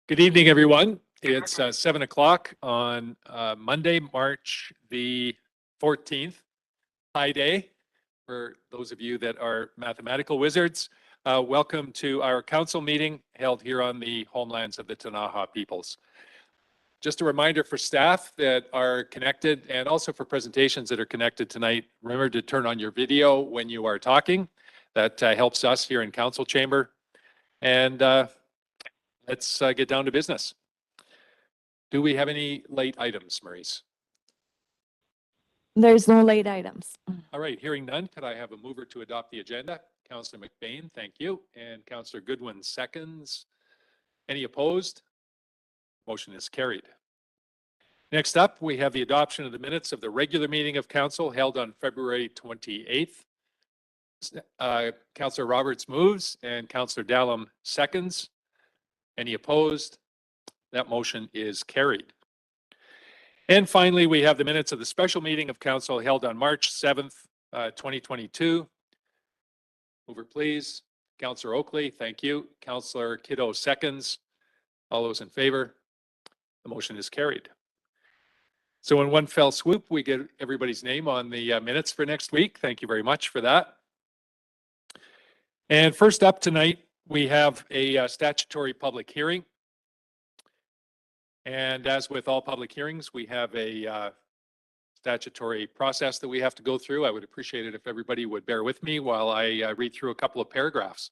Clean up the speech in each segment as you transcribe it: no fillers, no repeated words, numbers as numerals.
Good evening, everyone. It's 7 o'clock on Monday, March the 14th, Pi Day. For those of you that are mathematical wizards, welcome to our council meeting held here on the homelands of the Ktunaxa peoples. Just a reminder for staff that are connected and also for presentations that are connected tonight, remember to turn on your video when you are talking. That helps us here in council chamber. And let's get down to business. Do we have any late items, Maurice? There's no late items. All right, hearing none, could I have a mover to adopt the agenda? Councillor McBain, thank you. And Councillor Goodwin seconds. Any opposed? Motion is carried. Next up, we have the adoption of the minutes of the regular meeting of council held on February 28th. Councillor Roberts moves and Councillor Dallum seconds. Any opposed? That motion is carried. And finally, we have the minutes of the special meeting of council held on March 7th, 2022. Mover, please. Councillor Oakley, thank you. Councillor Kiddo seconds. All those in favor? The motion is carried. So in one fell swoop, we get everybody's name on the minutes for next week. Thank you very much for that. And first up tonight, we have a statutory public hearing. And as with all public hearings, we have a statutory process that we have to go through. I would appreciate it if everybody would bear with me while I read through a couple of paragraphs.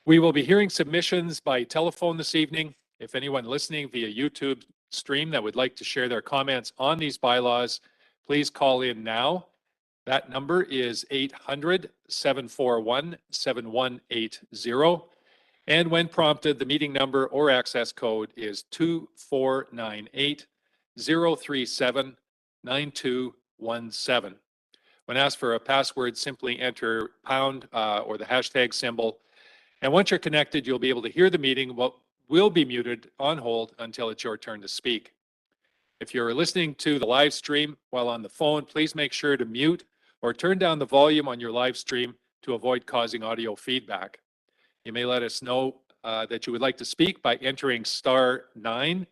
We will be hearing submissions by telephone this evening. If anyone listening via YouTube stream that would like to share their comments on these bylaws, please call in now. That number is 800-741-7180. And when prompted, the meeting number or access code is 2498-037-9217. When asked for a password, simply enter pound or the hashtag symbol. And once you're connected, you'll be able to hear the meeting. Will be muted on hold until it's your turn to speak. If you're listening to the live stream while on the phone, please make sure to mute or turn down the volume on your live stream to avoid causing audio feedback. You may let us know that you would like to speak by entering *9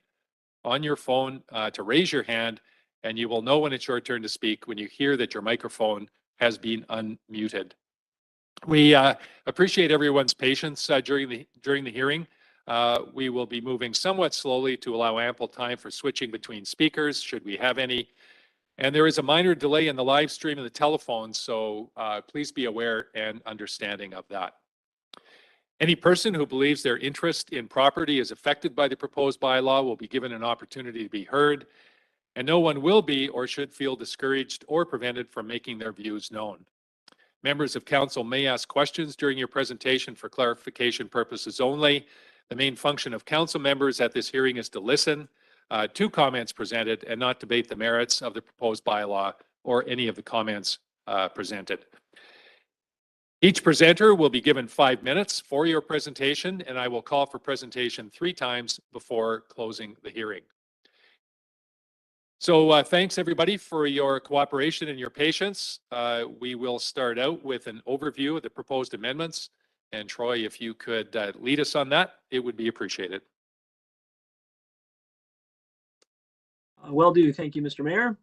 on your phone to raise your hand, and you will know when it's your turn to speak when you hear that your microphone has been unmuted. We appreciate everyone's patience during the hearing. We will be moving somewhat slowly to allow ample time for switching between speakers, should we have any. And there is a minor delay in the live stream and the telephone, so please be aware and understanding of that. Any person who believes their interest in property is affected by the proposed bylaw will be given an opportunity to be heard, and no one will be or should feel discouraged or prevented from making their views known. Members of council may ask questions during your presentation for clarification purposes only. The main function of council members at this hearing is to listen to comments presented and not debate the merits of the proposed bylaw or any of the comments presented. Each presenter will be given 5 minutes for your presentation, and I will call for presentation 3 times before closing the hearing. So thanks everybody for your cooperation and your patience. We will start out with an overview of the proposed amendments. And Troy, if you could lead us on that, it would be appreciated. Will do. Thank you, Mr. Mayor.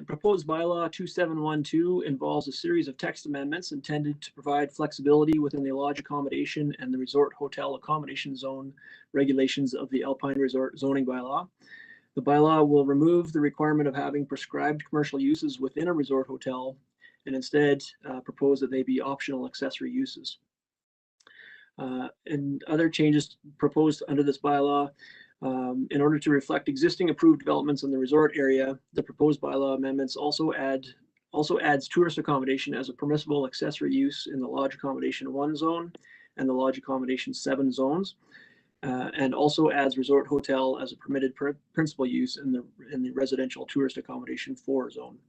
Proposed bylaw 2712 involves a series of text amendments intended to provide flexibility within the lodge accommodation and the resort hotel accommodation zone regulations of the Alpine Resort zoning bylaw. The bylaw will remove the requirement of having prescribed commercial uses within a resort hotel and instead propose that they be optional accessory uses. And other changes proposed under this bylaw, in order to reflect existing approved developments in the resort area, the proposed bylaw amendments also adds tourist accommodation as a permissible accessory use in the lodge accommodation 1 zone and the lodge accommodation 7 zones, and also adds resort hotel as a permitted principal use in the residential tourist accommodation 4 zone.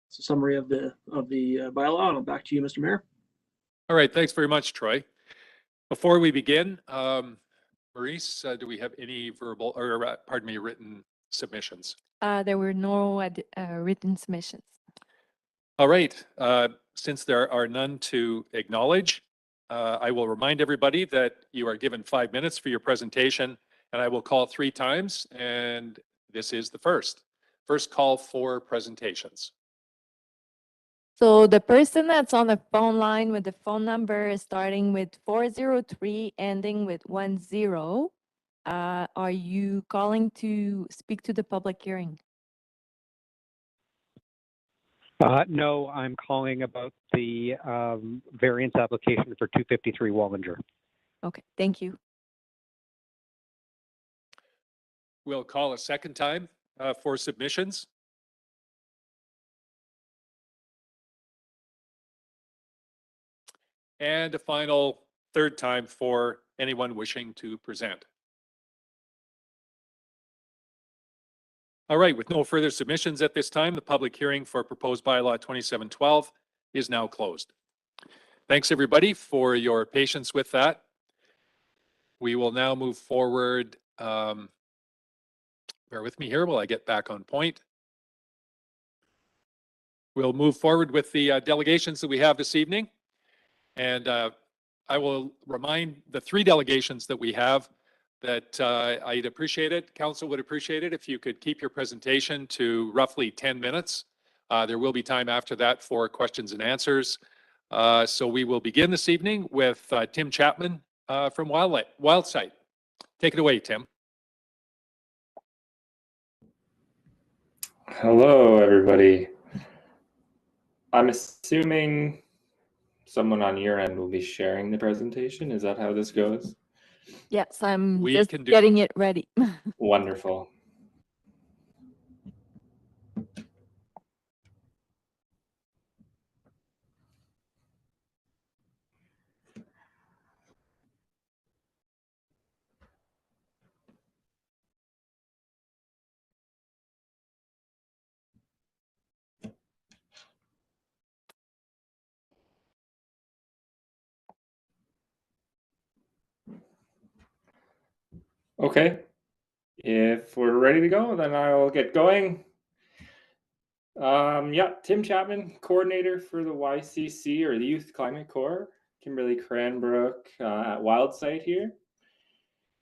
It's a summary of the bylaw, and back to you, Mr. Mayor. All right, thanks very much, Troy. Before we begin, Maurice, do we have any written submissions? There were no written submissions. All right. Since there are none to acknowledge, I will remind everybody that you are given 5 minutes for your presentation, and I will call 3 times, and this is the first call for presentations. So the person that's on the phone line with the phone number starting with 403, ending with 10, are you calling to speak to the public hearing? No, I'm calling about the variance application for 253 Wallinger. Okay, thank you. We'll call a second time for submissions. And a final third time for anyone wishing to present. All right, with no further submissions at this time, the public hearing for proposed bylaw 2712 is now closed. Thanks everybody for your patience with that. We will now move forward. Bear with me here while I get back on point. We'll move forward with the delegations that we have this evening. And I will remind the 3 delegations that we have that I'd appreciate it, council would appreciate it if you could keep your presentation to roughly 10 minutes. There will be time after that for questions and answers. So we will begin this evening with Tim Chapman from Wildsite. Take it away, Tim. Hello, everybody. I'm assuming someone on your end will be sharing the presentation. Is that how this goes? Yes, I'm We just can do- getting it ready. Wonderful. Okay, if we're ready to go, then I'll get going. Yeah, Tim Chapman, coordinator for the YCC or the Youth Climate Corps, Kimberly Cranbrook at Wildsite here.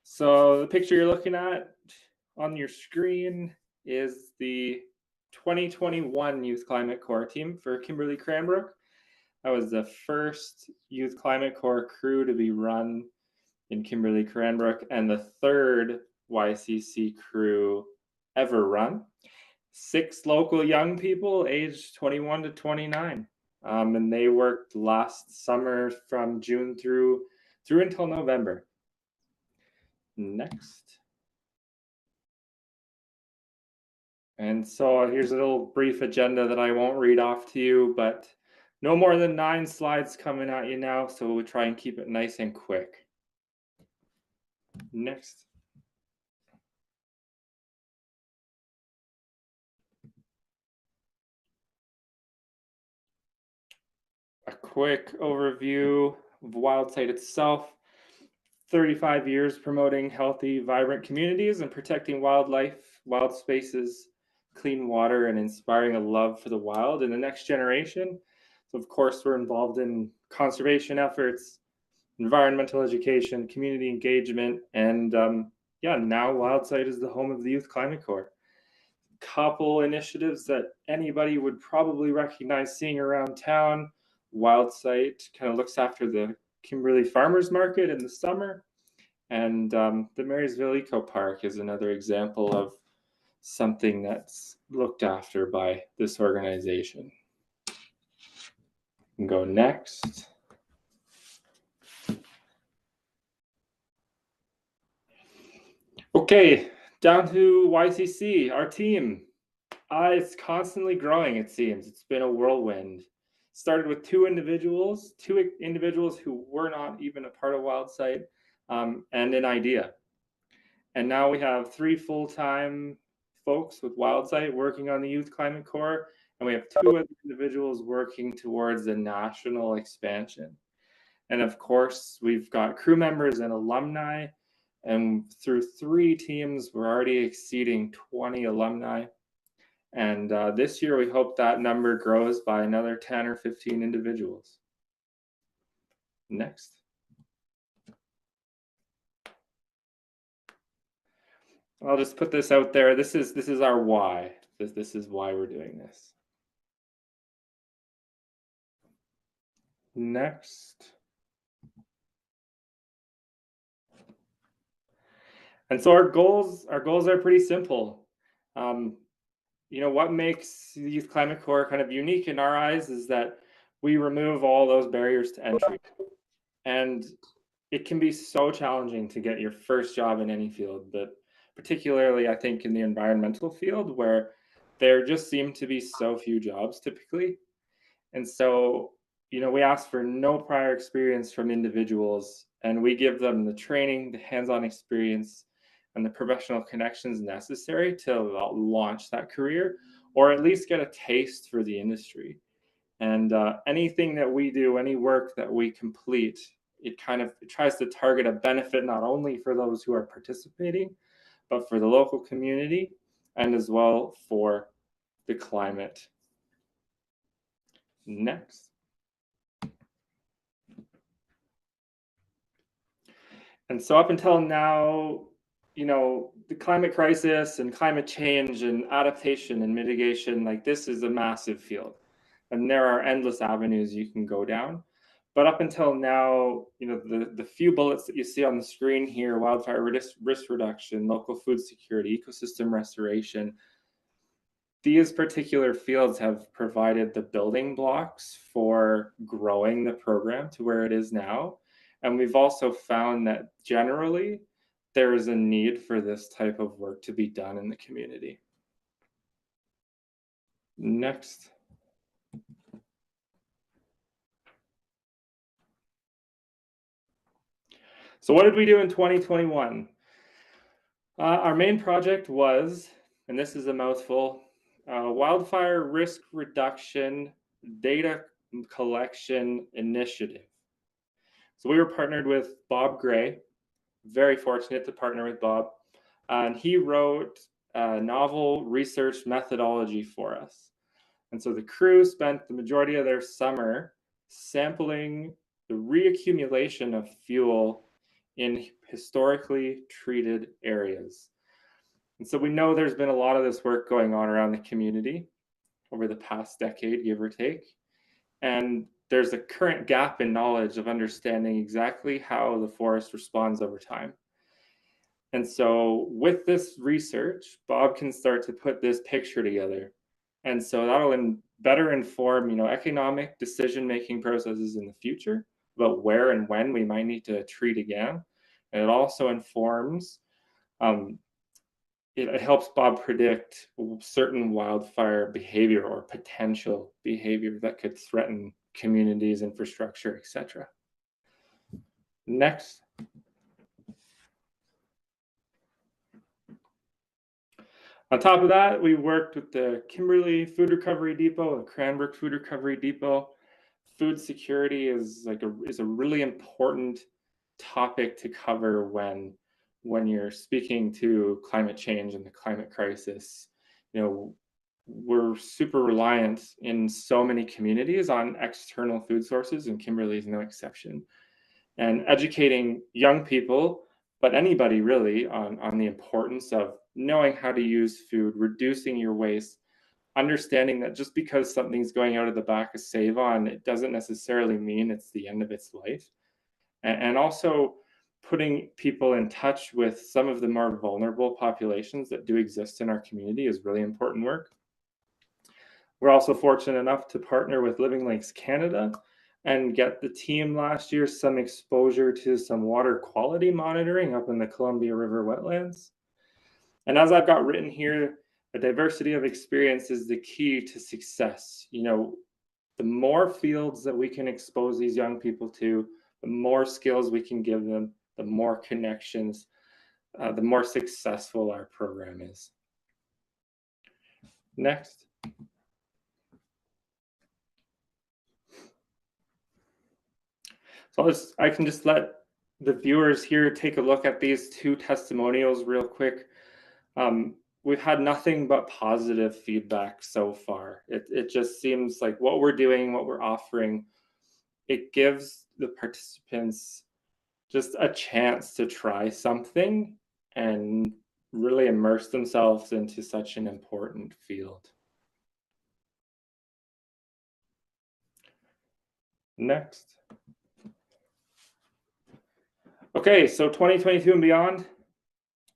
So the picture you're looking at on your screen is the 2021 Youth Climate Corps team for Kimberly Cranbrook. That was the first Youth Climate Corps crew to be run in Kimberly Cranbrook and the 3rd YCC crew ever run. 6 local young people aged 21 to 29. And they worked last summer from June through until November. Next. And so here's a little brief agenda that I won't read off to you, but no more than 9 slides coming at you now, so we'll try and keep it nice and quick. Next. A quick overview of Wildsite itself. 35 years promoting healthy, vibrant communities and protecting wildlife, wild spaces, clean water, and inspiring a love for the wild and the next generation. So of course, we're involved in conservation efforts, environmental education, community engagement, and yeah, now Wildsite is the home of the Youth Climate Corps. Couple initiatives that anybody would probably recognize seeing around town. Wildsite kind of looks after the Kimberley Farmers Market in the summer, and the Marysville Eco Park is another example of something that's looked after by this organization. We can go next. Okay, down to YCC, our team. It's constantly growing, it seems. It's been a whirlwind. Started with 2 individuals who were not even a part of Wildsite, and an idea. And now we have 3 full-time folks with Wildsite working on the Youth Climate Corps, and we have 2 other individuals working towards the national expansion. And of course, we've got crew members and alumni, and through 3 teams, we're already exceeding 20 alumni. And this year, we hope that number grows by another 10 or 15 individuals. Next. I'll just put this out there. This is our why. This is why we're doing this. Next. And so our goals are pretty simple. You know, what makes Youth Climate Corps kind of unique in our eyes is that we remove all those barriers to entry. And it can be so challenging to get your first job in any field, but particularly I think in the environmental field, where there just seem to be so few jobs typically. And so, you know, we ask for no prior experience from individuals, and we give them the training, the hands-on experience, and the professional connections necessary to launch that career, or at least get a taste for the industry. And anything that we do, any work that we complete, it tries to target a benefit not only for those who are participating, but for the local community and as well for the climate. Next. And so up until now, you know, the climate crisis and climate change and adaptation and mitigation, like this is a massive field. And there are endless avenues you can go down. But up until now, you know, the few bullets that you see on the screen here, wildfire risk reduction, local food security, ecosystem restoration, these particular fields have provided the building blocks for growing the program to where it is now. And we've also found that generally there is a need for this type of work to be done in the community. Next. So what did we do in 2021? Our main project was, and this is a mouthful, Wildfire Risk Reduction Data Collection Initiative. So we were partnered with Bob Gray, very fortunate to partner with Bob, and he wrote a novel research methodology for us. And so the crew spent the majority of their summer sampling the reaccumulation of fuel in historically treated areas. And so we know there's been a lot of this work going on around the community over the past decade, give or take. And there's a current gap in knowledge of understanding exactly how the forest responds over time. And so with this research, Bob can start to put this picture together. And so that'll better inform, you know, economic decision-making processes in the future about where and when we might need to treat again. And it also informs, it helps Bob predict certain wildfire behavior or potential behavior that could threaten communities, infrastructure, etc. Next. On top of that, we worked with the Kimberley Food Recovery Depot, the Cranbrook Food Recovery Depot. Food security is a really important topic to cover when you're speaking to climate change and the climate crisis. You know, we're super reliant in so many communities on external food sources, and Kimberley is no exception. And educating young people, but anybody really, on the importance of knowing how to use food, reducing your waste, understanding that just because something's going out of the back of Save-On, it doesn't necessarily mean it's the end of its life. And also putting people in touch with some of the more vulnerable populations that do exist in our community is really important work. We're also fortunate enough to partner with Living Lakes Canada and get the team last year some exposure to some water quality monitoring up in the Columbia River wetlands. And as I've got written here, a diversity of experience is the key to success. You know, the more fields that we can expose these young people to, the more skills we can give them, the more connections, the more successful our program is. Next. So I can just let the viewers here take a look at these two testimonials real quick. We've had nothing but positive feedback so far. It just seems like what we're doing, what we're offering, it gives the participants just a chance to try something and really immerse themselves into such an important field. Next. Okay, so 2022 and beyond,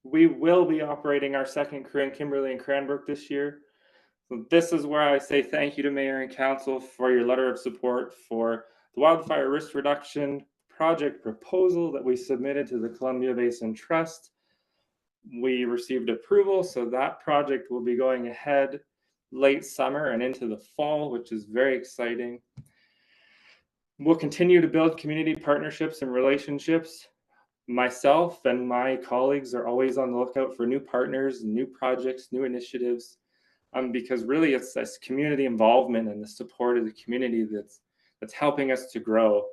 we will be operating our second crew in Kimberley and Cranbrook this year. So this is where I say thank you to Mayor and Council for your letter of support for the wildfire risk reduction project proposal that we submitted to the Columbia Basin Trust. We received approval, so that project will be going ahead late summer and into the fall, which is very exciting. We'll continue to build community partnerships and relationships. Myself and my colleagues are always on the lookout for new partners, new projects, new initiatives, because really it's this community involvement and the support of the community that's helping us to grow.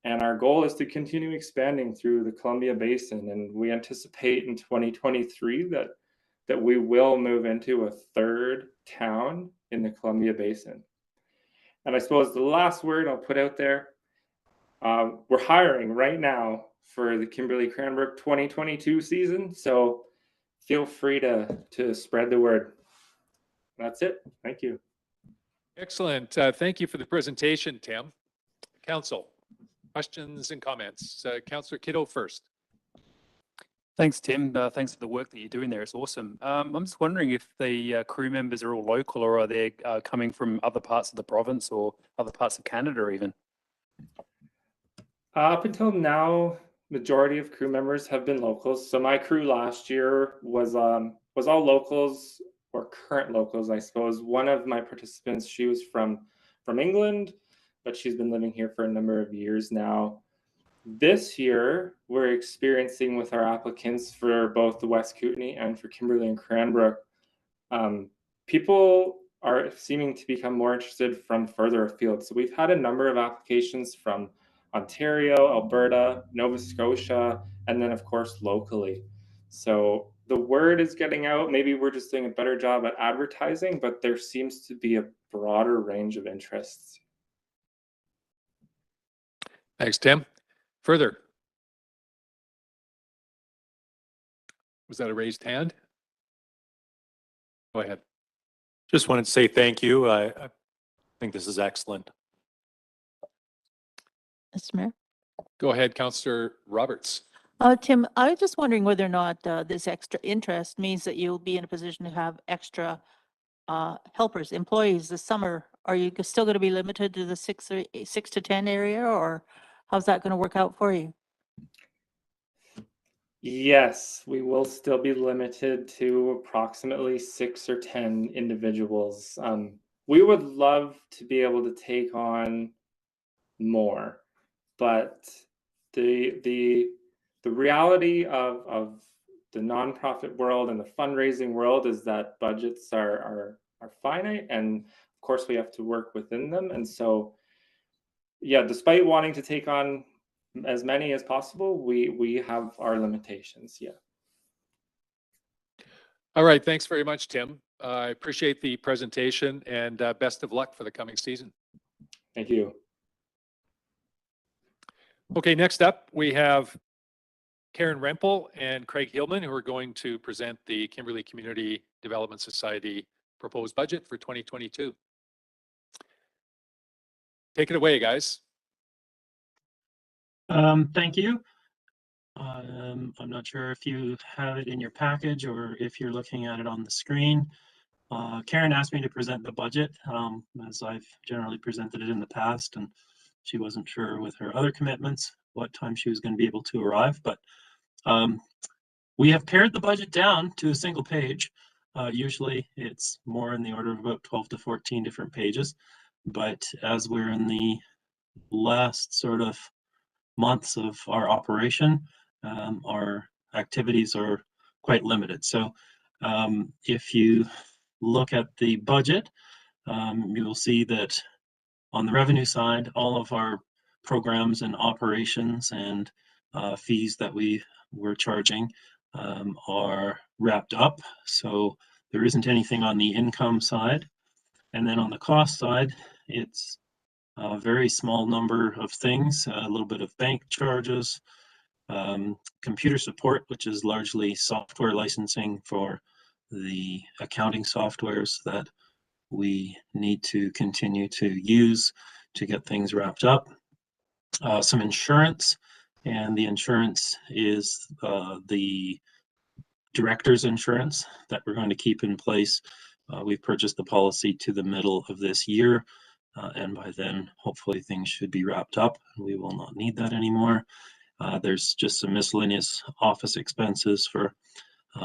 And our goal is to continue expanding through the Columbia Basin, and we anticipate in 2023 that we will move into a third town in the Columbia Basin. And I suppose the last word I'll put out there, we're hiring right now for the Kimberly Cranbrook 2022 season, so feel free to spread the word. That's it. Thank you. Excellent. Thank you for the presentation, Tim. Council, questions and comments. Councillor Kiddo first. Thanks, Tim. Thanks for the work that you're doing there. It's awesome. I'm just wondering if the crew members are all local, or are they coming from other parts of the province or other parts of Canada even? Up until now, majority of crew members have been locals. So my crew last year was all locals, or current locals, I suppose. One of my participants, she was from England, but she's been living here for a number of years now. This year, we're experiencing with our applicants for both the West Kootenay and for Kimberly and Cranbrook, people are seeming to become more interested from further afield. So we've had a number of applications from Ontario, Alberta, Nova Scotia, and then of course locally. So the word is getting out. Maybe we're just doing a better job at advertising, but there seems to be a broader range of interests. Thanks, Tim. Further. Was that a raised hand? Go ahead. Just wanted to say thank you. I think this is excellent. Mr. Mayor? Go ahead, Councillor Roberts. Tim, I was just wondering whether or not this extra interest means that you'll be in a position to have extra helpers, employees this summer. Are you still going to be limited to the 6 to 10 area, or how's that going to work out for you? Yes, we will still be limited to approximately 6 or 10 individuals. We would love to be able to take on more, but the reality of the nonprofit world and the fundraising world is that budgets are finite, and of course we have to work within them. And so, yeah, despite wanting to take on as many as possible, we have our limitations. Yeah. All right. Thanks very much, Tim. I appreciate the presentation, and best of luck for the coming season. Thank you. Okay, next up, we have Karen Rempel and Craig Hillman, who are going to present the Kimberley Community Development Society proposed budget for 2022. Take it away, guys. Thank you. I'm not sure if you have it in your package or if you're looking at it on the screen. Karen asked me to present the budget, as I've generally presented it in the past, and she wasn't sure with her other commitments what time she was going to be able to arrive, but we have pared the budget down to a single page. Usually it's more in the order of about 12 to 14 different pages, but as we're in the last sort of months of our operation, our activities are quite limited. So if you look at the budget, you will see that on the revenue side, all of our programs and operations and fees that we were charging are wrapped up. So there isn't anything on the income side. And then on the cost side, it's a very small number of things, a little bit of bank charges, computer support, which is largely software licensing for the accounting softwares that we need to continue to use to get things wrapped up. Some insurance, and the insurance is the director's insurance that we're going to keep in place. We've purchased the policy to the middle of this year, and by then, hopefully things should be wrapped up and we will not need that anymore. There's just some miscellaneous office expenses for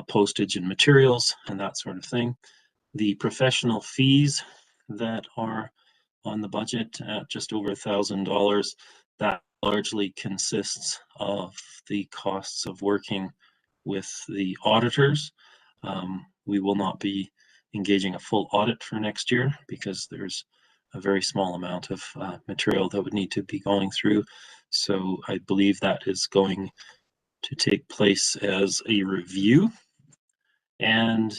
postage and materials and that sort of thing. The professional fees that are on the budget at just over $1,000, that largely consists of the costs of working with the auditors. We will not be engaging a full audit for next year because there's a very small amount of material that would need to be going through. So I believe that is going to take place as a review. And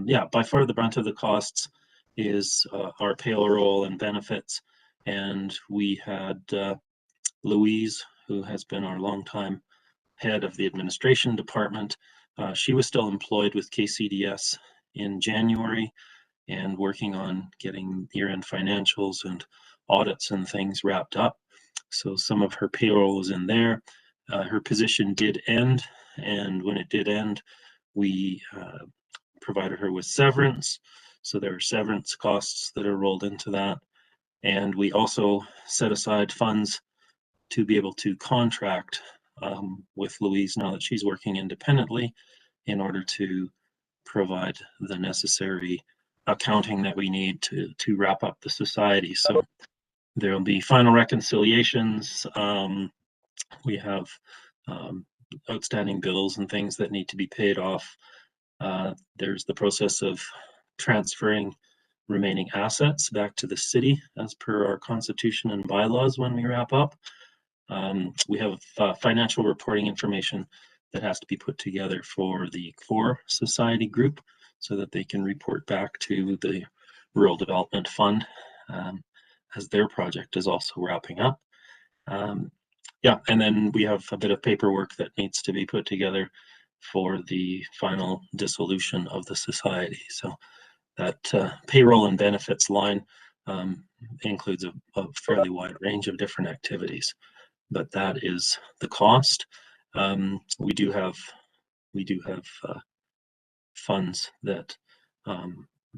yeah, by far the brunt of the costs is our payroll and benefits. And we had Louise, who has been our longtime head of the administration department. She was still employed with KCDS in January and working on getting year-end financials and audits and things wrapped up. So some of her payroll was in there. Her position did end, and when it did end, we provided her with severance. So there are severance costs that are rolled into that. And we also set aside funds to be able to contract with Louise now that she's working independently in order to provide the necessary accounting that we need to wrap up the society. So there will be final reconciliations. We have outstanding bills and things that need to be paid off. There's the process of transferring remaining assets back to the city as per our constitution and bylaws when we wrap up. We have financial reporting information that has to be put together for the core society group so that they can report back to the Rural Development Fund as their project is also wrapping up. Yeah, and then we have a bit of paperwork that needs to be put together for the final dissolution of the society. So that payroll and benefits line includes a fairly wide range of different activities, but that is the cost. We do have funds that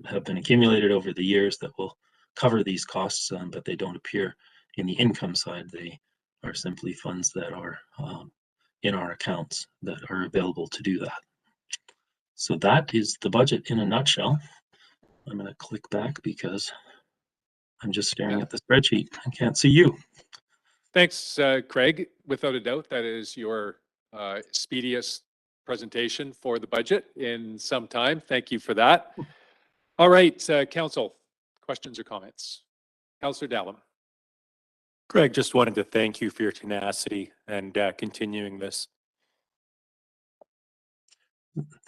have been accumulated over the years that will cover these costs, but they don't appear in the income side. They are simply funds that are in our accounts that are available to do that. So that is the budget in a nutshell. I'm going to click back because I'm just staring at the spreadsheet. I can't see you. Thanks, Craig. Without a doubt, that is your speediest presentation for the budget in some time. Thank you for that. All right, Council, questions or comments? Councillor Dallum. Greg, just wanted to thank you for your tenacity and continuing this.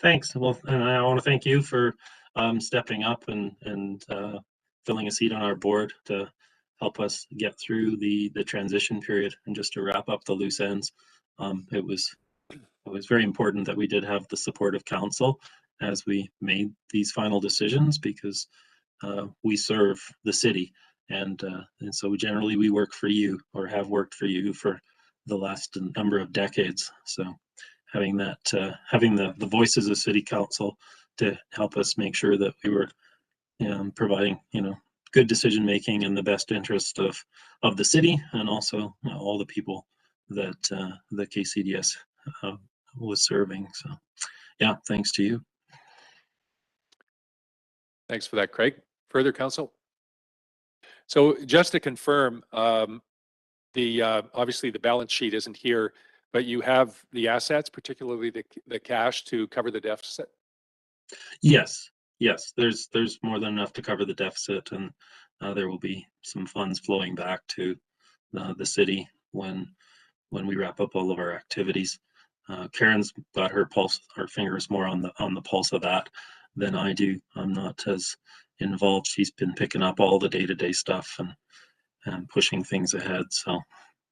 Thanks. Well, and I want to thank you for stepping up and filling a seat on our board to help us get through the transition period. And just to wrap up the loose ends, it was very important that we did have the support of council as we made these final decisions, because we serve the city, and so generally we work for you, or have worked for you for the last number of decades. So having that, having the voices of city council to help us make sure that we were providing, good decision making in the best interest of the city, and also all the people that the KCDS was serving. So yeah, thanks to you. Thanks for that, Craig. Further, council? So just to confirm, obviously the balance sheet isn't here, but you have the assets, particularly the cash, to cover the deficit? Yes, there's more than enough to cover the deficit, and there will be some funds flowing back to the city when we wrap up all of our activities. Karen's got her fingers more on the pulse of that than I do. I'm not as involved. She's been picking up all the day-to-day stuff, and and pushing things ahead. So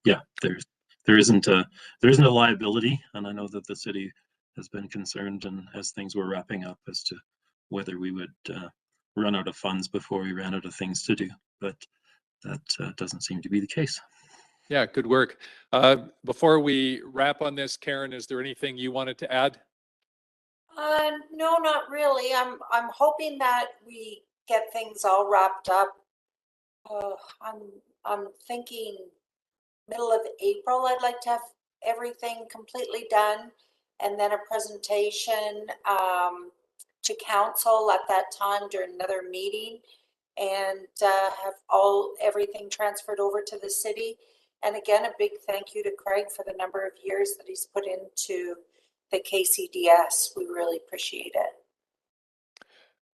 yeah, there isn't a liability, and I know that the city has been concerned, and as things were wrapping up, as to whether we would run out of funds before we ran out of things to do, but that doesn't seem to be the case. Yeah, good work. Before we wrap on this, Karen, is there anything you wanted to add? No, not really. I'm hoping that we get things all wrapped up. I'm thinking middle of April. I'd like to have everything completely done, and then a presentation to council at that time during another meeting, and have everything transferred over to the city. And again, a big thank you to Craig for the number of years that he's put into the KCDS. We really appreciate it.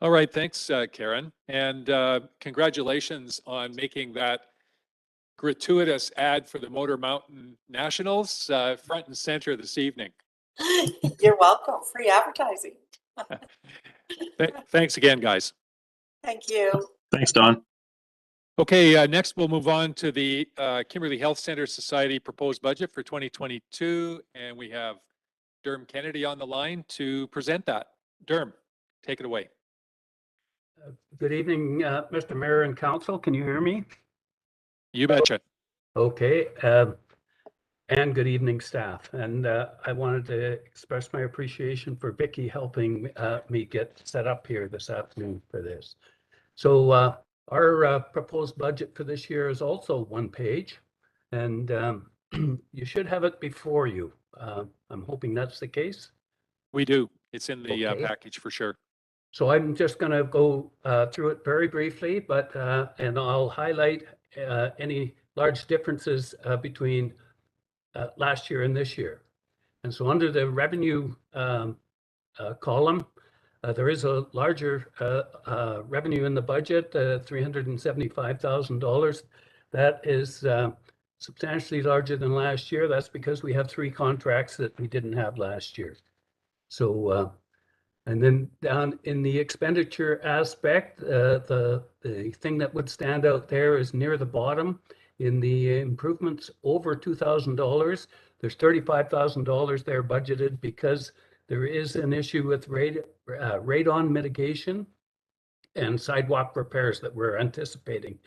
All right, thanks, Karen. And congratulations on making that gratuitous ad for the Motor Mountain Nationals front and center this evening. You're welcome. Free advertising. Thanks again, guys. Thank you. Thanks, Don. Okay, next we'll move on to the Kimberley Health Center Society proposed budget for 2022. And we have Derm Kennedy on the line to present that. Derm, take it away. Good evening, Mr. Mayor and Council. Can you hear me? You betcha. Okay. And good evening, staff. And I wanted to express my appreciation for Vicky helping me get set up here this afternoon for this. So our proposed budget for this year is also one page, and you should have it before you. I'm hoping that's the case. We do. It's in the Okay. package for sure. So I'm just going to go through it very briefly, but and I'll highlight any large differences between last year and this year. And so under the revenue column, there is a larger revenue in the budget, $375,000. That is substantially larger than last year. That's because we have 3 contracts that we didn't have last year. So and then down in the expenditure aspect, the thing that would stand out there is near the bottom in the improvements over $2,000. There's $35,000 there budgeted because there is an issue with radon mitigation and sidewalk repairs that we're anticipating.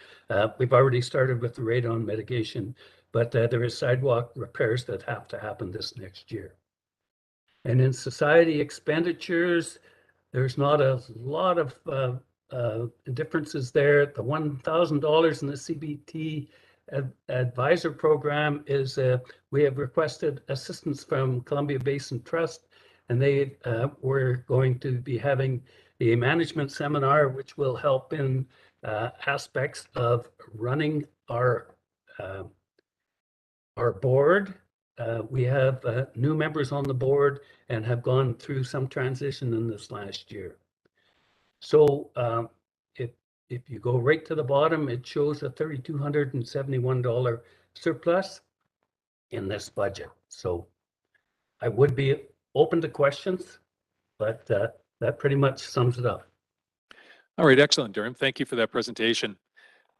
We've already started with the radon mitigation, but there is sidewalk repairs that have to happen this next year. And in society expenditures, there's not a lot of differences there. The $1,000 in the CBT advisor program is we have requested assistance from Columbia Basin Trust, and they were going to be having a management seminar, which will help in aspects of running our board. We have new members on the board and have gone through some transition in this last year. So if you go right to the bottom, it shows a $3,271 surplus in this budget. So I would be open to questions, but that pretty much sums it up. All right, excellent, Durham. Thank you for that presentation.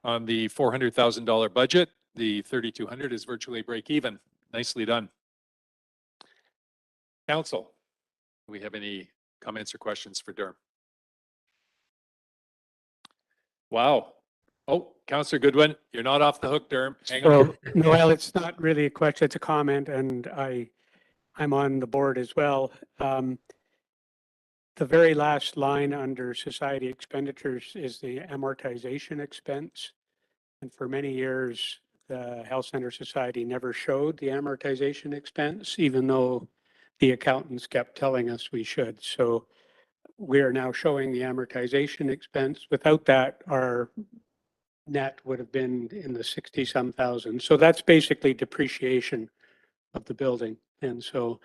On the $400,000 budget, the 3,200 is virtually break even. Nicely done. Council, do we have any comments or questions for Durham? Wow. Oh, Councillor Goodwin, you're not off the hook, Durham. Hang on. Noel, it's not really a question, it's a comment, and I'm on the board as well. The very last line under society expenditures is the amortization expense. And for many years, the Health Center Society never showed the amortization expense, even though the accountants kept telling us we should. So we are now showing the amortization expense. Without that, our net would have been in the 60-some thousand. So that's basically depreciation of the building. And so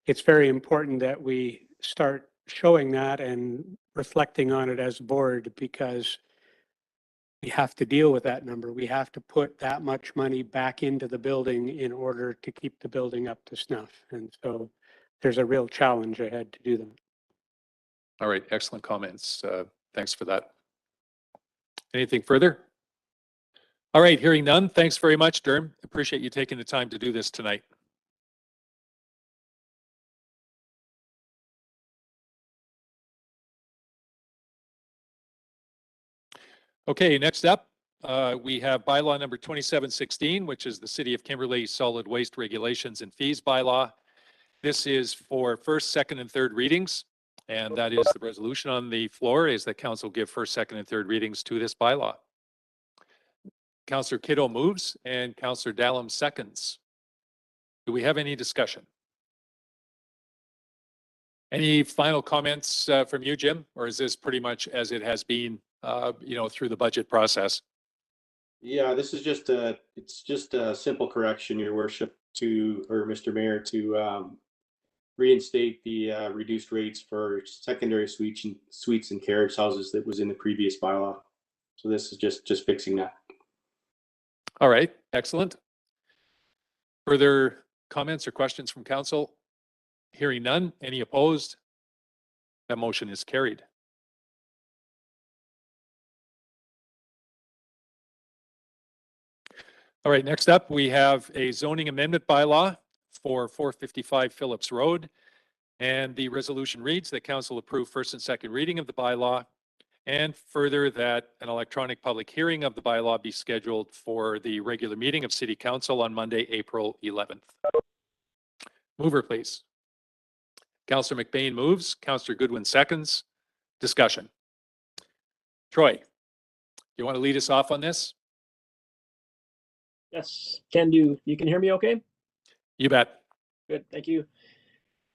it's very important that we start showing that and reflecting on it as a board, because we have to deal with that number. We have to put that much money back into the building in order to keep the building up to snuff. And so there's a real challenge ahead to do that. All right, excellent comments. Thanks for that. Anything further? All All right, hearing none. Thanks very much, Derm. Appreciate you taking the time to do this tonight. Okay, next up, we have bylaw number 2716, which is the City of Kimberley Solid Waste Regulations and Fees bylaw. This is for first, second, and third readings, and that is the resolution on the floor is that council give first, second, and third readings to this bylaw. Councillor Kiddo moves and Councillor Dallum seconds. Do we have any discussion? Any final comments from you, Jim, or is this pretty much as it has been, through the budget process? Yeah, this is it's just a simple correction, Your Worship, or Mr. Mayor, to reinstate the reduced rates for secondary suites and carriage houses that was in the previous bylaw. So this is just fixing that. All right, excellent. Further comments or questions from council? Hearing none. Any opposed? That motion is carried. All right, next up, we have a zoning amendment bylaw for 455 Phillips Road. And the resolution reads that council approve first and second reading of the bylaw, and further that an electronic public hearing of the bylaw be scheduled for the regular meeting of City Council on Monday, April 11th. Mover, please. Councillor McBain moves. Councillor Goodwin seconds. Discussion. Troy, you want to lead us off on this? Yes, can do. You can hear me okay? You bet. Good, thank you.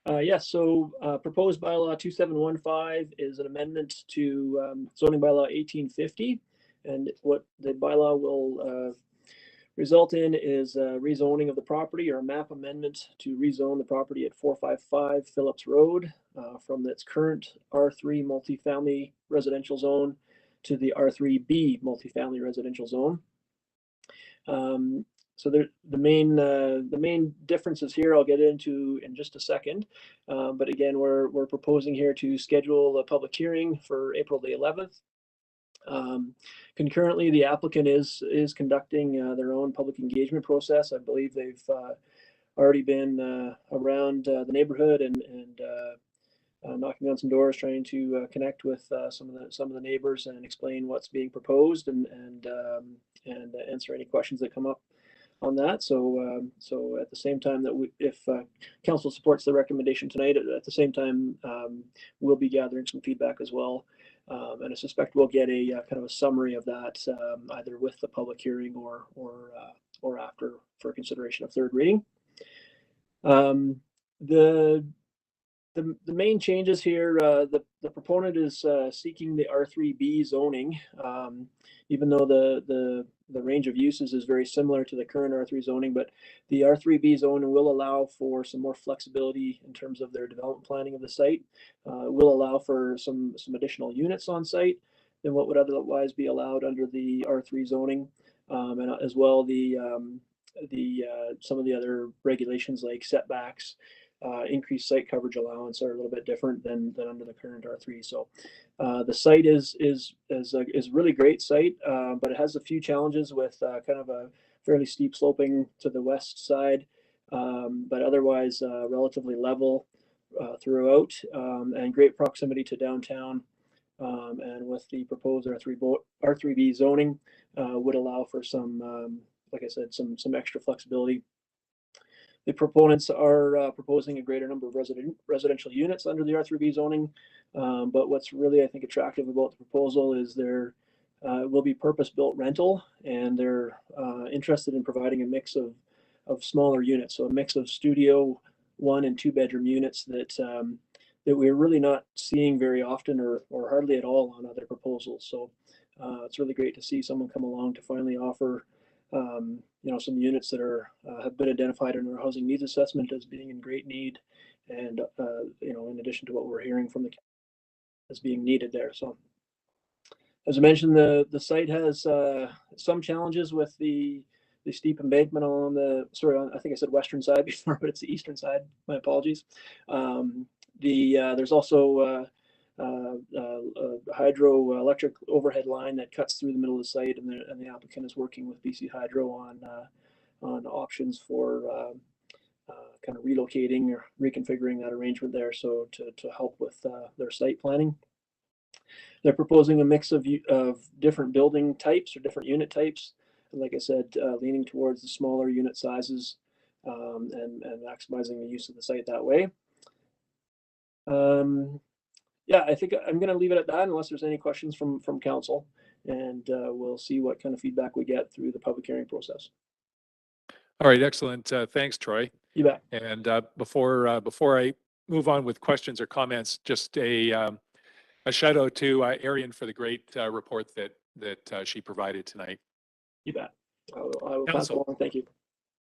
Yes, so proposed bylaw 2715 is an amendment to zoning bylaw 1850. And what the bylaw will result in is rezoning of the property, or a map amendment to rezone the property at 455 Phillips Road from its current R3 multifamily residential zone to the R3b multifamily residential zone. So the main differences here I'll get into in just a second, but again we're proposing here to schedule a public hearing for April the 11th. Concurrently, the applicant is conducting their own public engagement process. I believe they've already been around the neighborhood and knocking on some doors, trying to connect with some of the neighbors and explain what's being proposed and answer any questions that come up on that. So at the same time that if council supports the recommendation tonight, at the same time we'll be gathering some feedback as well. And I suspect we'll get a kind of a summary of that either with the public hearing or after for consideration of third reading. The main changes here, the proponent is seeking the R3b zoning, even though the range of uses is very similar to the current R3 zoning, but the R3b zoning will allow for some more flexibility in terms of their development planning of the site. Will allow for some additional units on site than what would otherwise be allowed under the R3 zoning, and as well some of the other regulations like setbacks. Increased site coverage allowance are a little bit different than under the current R3. So the site is a really great site, but it has a few challenges with kind of a fairly steep sloping to the west side, but otherwise relatively level throughout, and great proximity to downtown. And with the proposed R3b zoning would allow for some, like I said, some extra flexibility. The proponents are proposing a greater number of residential units under the R3b zoning, but what's really, I think, attractive about the proposal is there will be purpose-built rental, and they're interested in providing a mix of smaller units, so a mix of studio 1 and 2 bedroom units that we're really not seeing very often or hardly at all on other proposals. So it's really great to see someone come along to finally offer some units that have been identified in our housing needs assessment as being in great need, and in addition to what we're hearing from the as being needed there. So, as I mentioned, the site has some challenges with the steep embankment on I think I said western side before, but it's the eastern side. My apologies. There's also hydroelectric overhead line that cuts through the middle of the site, and the applicant is working with BC Hydro on options for kind of relocating or reconfiguring that arrangement there, so to help with their site planning. They're proposing a mix of different building types or different unit types, and like I said, leaning towards the smaller unit sizes and maximizing the use of the site that way. Yeah, I think I'm going to leave it at that unless there's any questions from council, and we'll see what kind of feedback we get through the public hearing process. All right, excellent. Thanks, Troy. You bet. And before I move on with questions or comments, just a shout out to Arian for the great report that she provided tonight. You bet. I will pass it along. Thank you.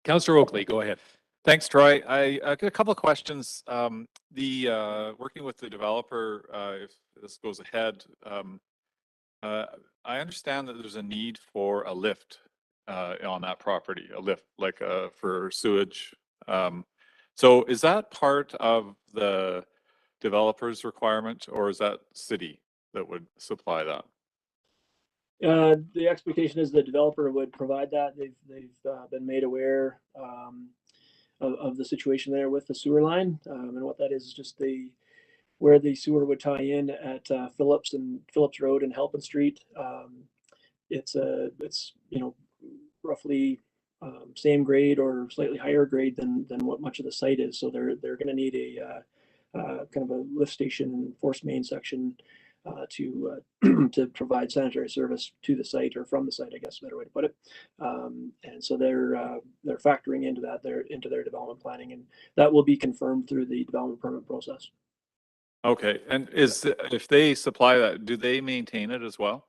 Councillor Oakley, go ahead. Thanks, Troy. I got a couple of questions. Working with the developer, if this goes ahead, I understand that there's a need for a lift on that property, a lift like for sewage. So is that part of the developer's requirement, or is that city that would supply that? The expectation is the developer would provide that. They've been made aware of the situation there with the sewer line, and what that is just where the sewer would tie in at Phillips Road and Halpin Street. It's roughly same grade or slightly higher grade than what much of the site is. So they're going to need a kind of a lift station and force main section to provide sanitary service to the site, or from the site, I guess is a better way to put it. And so they're factoring into that into their development planning, and that will be confirmed through the development permit process. Okay, and if they supply that, do they maintain it as well?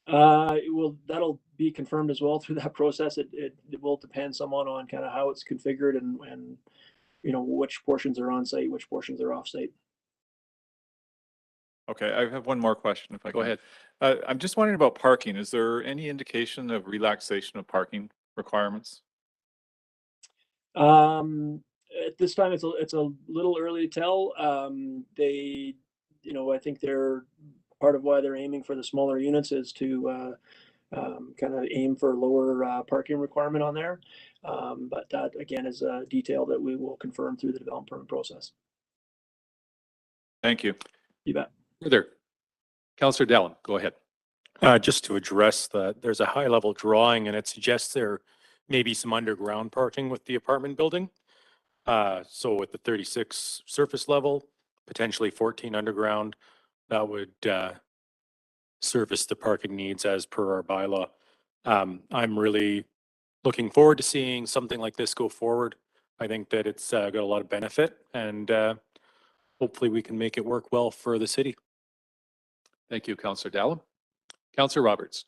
That'll be confirmed as well through that process. It will depend somewhat on kind of how it's configured and which portions are on site, which portions are off site. Okay, I have one more question if I can. Go ahead. I'm just wondering about parking. Is there any indication of relaxation of parking requirements? At this time, it's a little early to tell. I think they're part of why they're aiming for the smaller units is to kind of aim for lower parking requirement on there. But that again is a detail that we will confirm through the development permit process. Thank you. You bet. Further, Councillor Dallin, go ahead. Just to address that, there's a high level drawing and it suggests there may be some underground parking with the apartment building. So with the 36 surface level, potentially 14 underground, that would service the parking needs as per our bylaw. I'm really looking forward to seeing something like this go forward. I think that it's got a lot of benefit, and hopefully we can make it work well for the city. Thank you, Councillor Dallin. Councillor Roberts.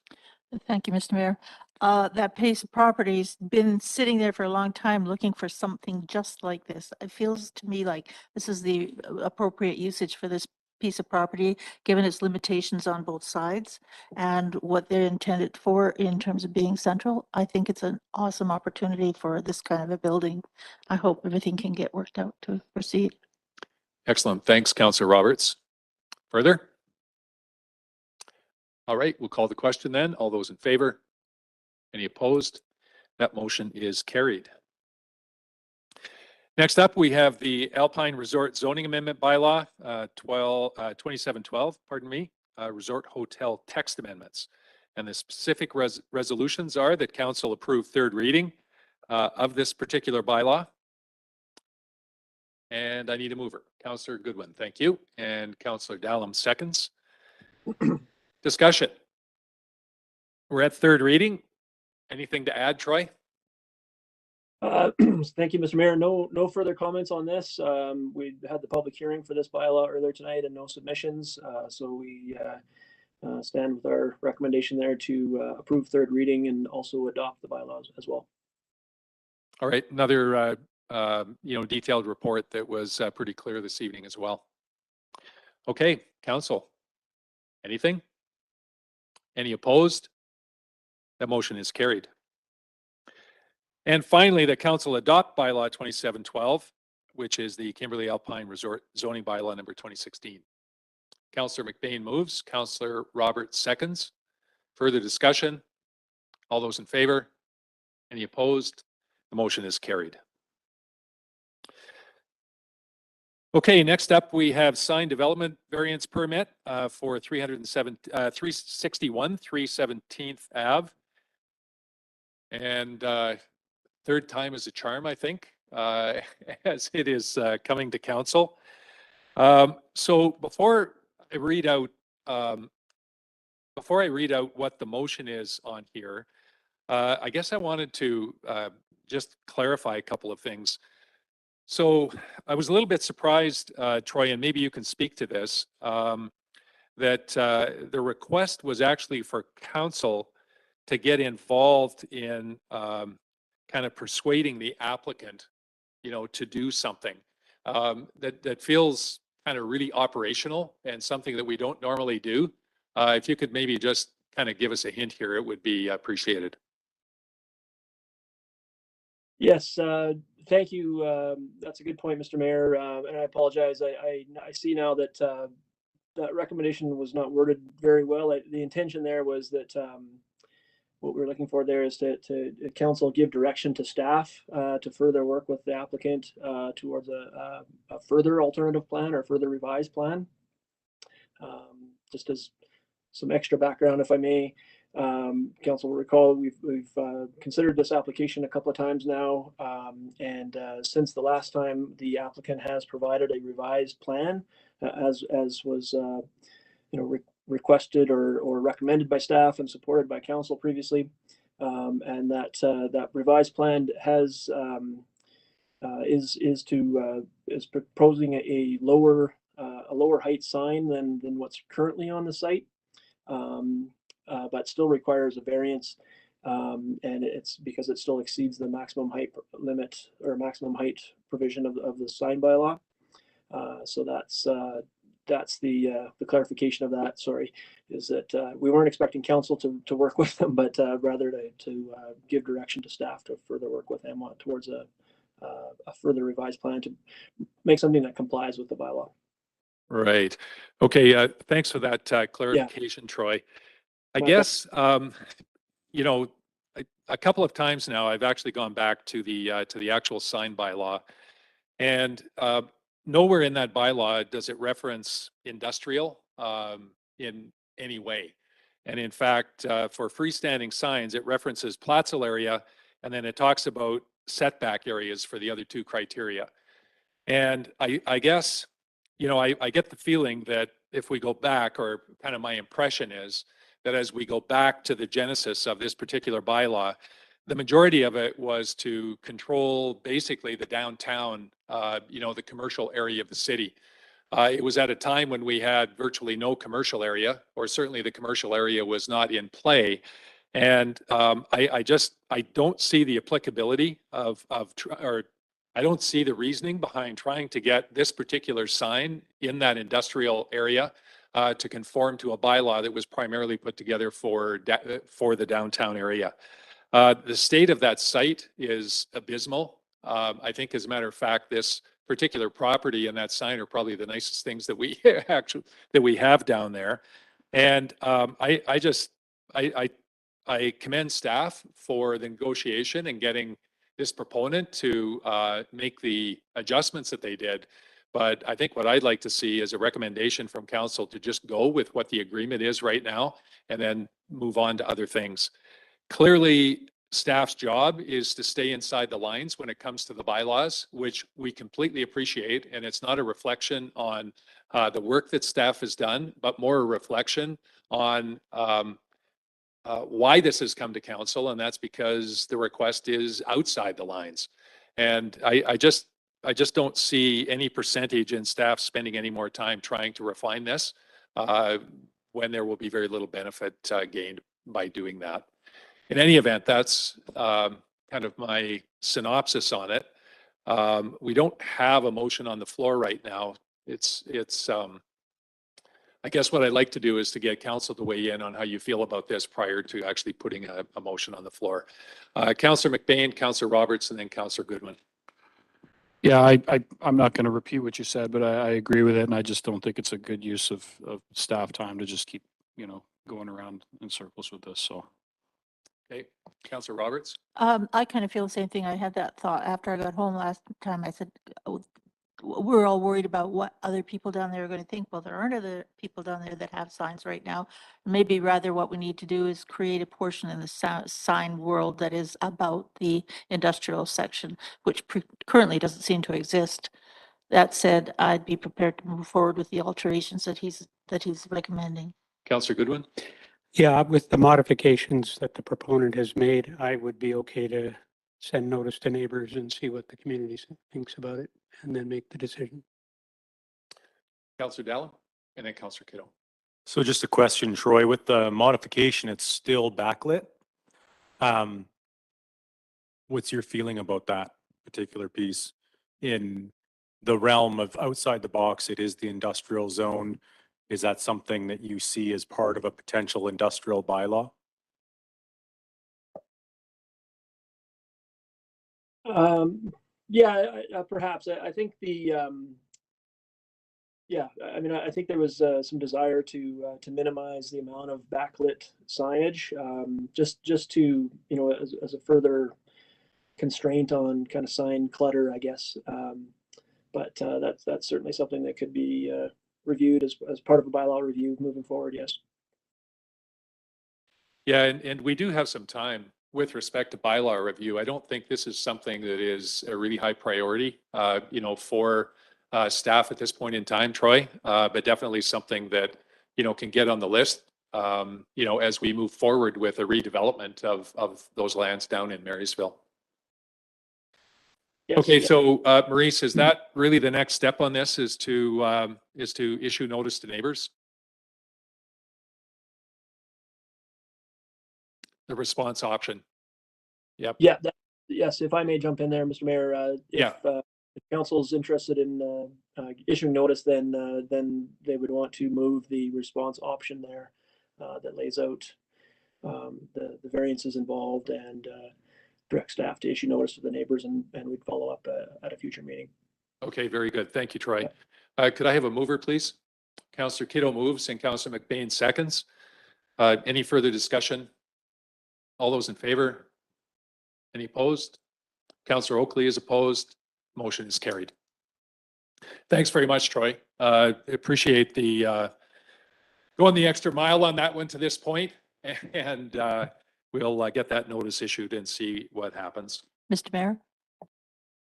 Thank you, Mr. Mayor. That piece of property's been sitting there for a long time looking for something just like this. It feels to me like this is the appropriate usage for this piece of property, given its limitations on both sides and what they're intended for in terms of being central. I think it's an awesome opportunity for this kind of a building. I hope everything can get worked out to proceed. Excellent. Thanks, Councillor Roberts. Further? All right, we'll call the question then. All those in favor? Any opposed? That motion is carried. Next up, we have the Alpine Resort Zoning Amendment Bylaw 2712, Resort Hotel Text Amendments. And the specific resolutions are that council approve third reading of this particular bylaw. And I need a mover. Councillor Goodwin, thank you. And Councillor Dallin seconds. Discussion. We're at third reading. Anything to add, Troy? Thank you, Mr. Mayor. No further comments on this. We had the public hearing for this bylaw earlier tonight and no submissions. So we stand with our recommendation there to approve third reading and also adopt the bylaws as well. All right, another detailed report that was pretty clear this evening as well. Okay, council. Anything? Any opposed? That motion is carried. And finally, the council adopt bylaw 2712, which is the Kimberley Alpine Resort Zoning Bylaw number 2016. Councillor McBain moves, Councillor Roberts seconds. Further discussion? All those in favor? Any opposed? The motion is carried. Okay, next up we have signed development variance permit for 361 317th Ave. And third time is a charm, I think, as it is coming to council. So before I read out what the motion is on here, I guess I wanted to just clarify a couple of things. So I was a little bit surprised, Troy, and maybe you can speak to this, that the request was actually for council to get involved in kind of persuading the applicant, you know, to do something that feels kind of really operational and something that we don't normally do. If you could maybe just kind of give us a hint here, it would be appreciated. Yes, thank you. That's a good point, Mr. Mayor. And I apologize. I see now that that recommendation was not worded very well. The intention there was that what we're looking for there is to council give direction to staff to further work with the applicant towards a further alternative plan or further revised plan. Just as some extra background, if I may, council will recall we've considered this application a couple of times now, and since the last time the applicant has provided a revised plan, as was requested or recommended by staff and supported by council previously, and that revised plan has is proposing a lower height sign than what's currently on the site. But still requires a variance, and it's because it still exceeds the maximum height limit or maximum height provision of the sign bylaw. So that's the clarification of that. Sorry, is that we weren't expecting council to work with them, but rather to give direction to staff to further work with them towards a further revised plan to make something that complies with the bylaw. Right. Okay. Thanks for that clarification, Troy. I guess, you know, a couple of times now, I've actually gone back to the actual sign bylaw, and nowhere in that bylaw does it reference industrial in any way. And in fact, for freestanding signs, it references Platzl area, and then it talks about setback areas for the other two criteria. And I guess, you know, I get the feeling that if we go back, or kind of my impression is that as we go back to the genesis of this particular bylaw, the majority of it was to control basically the downtown, you know, the commercial area of the city. It was at a time when we had virtually no commercial area, or certainly the commercial area was not in play. And I don't see the applicability or I don't see the reasoning behind trying to get this particular sign in that industrial area to conform to a bylaw that was primarily put together for the downtown area. The state of that site is abysmal. I think, as a matter of fact, this particular property and that sign are probably the nicest things that we we have down there. And I commend staff for the negotiation and getting this proponent to make the adjustments that they did. But I think what I'd like to see is a recommendation from council to just go with what the agreement is right now and then move on to other things. Clearly, staff's job is to stay inside the lines when it comes to the bylaws, which we completely appreciate. And it's not a reflection on the work that staff has done, but more a reflection on why this has come to council. And that's because the request is outside the lines. And I just don't see any percentage in staff spending any more time trying to refine this when there will be very little benefit gained by doing that. In any event, that's kind of my synopsis on it. We don't have a motion on the floor right now. I guess what I'd like to do is to get council to weigh in on how you feel about this prior to actually putting a motion on the floor. Councillor McBain, Councillor Roberts, and then Councillor Goodwin. Yeah, I'm not going to repeat what you said, but I agree with it. And I just don't think it's a good use of staff time to just keep, going around in circles with this. So. Okay, Councillor Roberts? I kind of feel the same thing. I had that thought after I got home last time. I said, "Oh, we're all worried about what other people down there are going to think." Well, there aren't other people down there that have signs right now. Maybe rather what we need to do is create a portion in the sign world that is about the industrial section, which currently doesn't seem to exist. That said, I'd be prepared to move forward with the alterations that he's recommending. Councillor Goodwin? Yeah, with the modifications that the proponent has made, I would be okay to send notice to neighbors and see what the community thinks about it and then make the decision. Councillor Dallin? And then Councillor Kiddo. So just a question, Troy, with the modification, it's still backlit. What's your feeling about that particular piece? In the realm of outside the box, it is the industrial zone. Is that something that you see as part of a potential industrial bylaw? Yeah, perhaps. I think yeah, I mean, I think there was some desire to minimize the amount of backlit signage, just to, as a further constraint on kind of sign clutter, I guess. But that's certainly something that could be reviewed as part of a bylaw review moving forward. Yes. Yeah, and we do have some time with respect to bylaw review. I don't think this is something that is a really high priority, for staff at this point in time, Troy, but definitely something that, can get on the list, as we move forward with a redevelopment of those lands down in Marysville. Yes. Okay, so Maurice, is that really the next step on this, is to issue notice to neighbors? The response option. Yep. Yeah. Yes. If I may jump in there, Mr. Mayor, if council is interested in issuing notice, then they would want to move the response option there that lays out the variances involved and direct staff to issue notice to the neighbors, and we'd follow up at a future meeting. Okay, very good. Thank you, Troy. Could I have a mover, please? Councillor Kiddo moves and Councillor McBain seconds. Any further discussion? All those in favor? Any opposed? Councillor Oakley is opposed. Motion is carried. Thanks very much, Troy. Appreciate the going the extra mile on that one to this point, and we'll get that notice issued and see what happens. Mr. Mayor?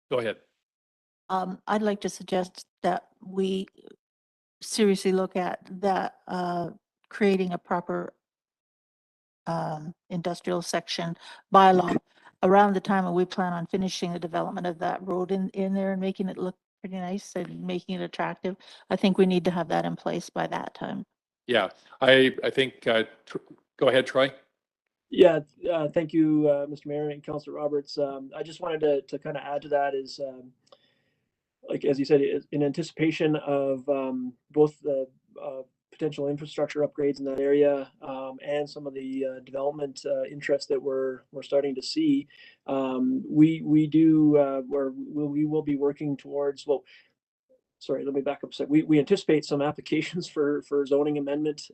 Go ahead. I'd like to suggest that we seriously look at that, creating a proper industrial section bylaw around the time when we plan on finishing the development of that road in there and making it look pretty nice and making it attractive. I think we need to have that in place by that time. Yeah, I think, go ahead, Troy. Yeah, thank you, Mr. Mayor and Councillor Roberts. I just wanted to kind of add to that is, like, as you said, in anticipation of both the potential infrastructure upgrades in that area and some of the development interest that we're starting to see, we will be working towards, well, sorry, let me back up a sec. We anticipate some applications for zoning amendment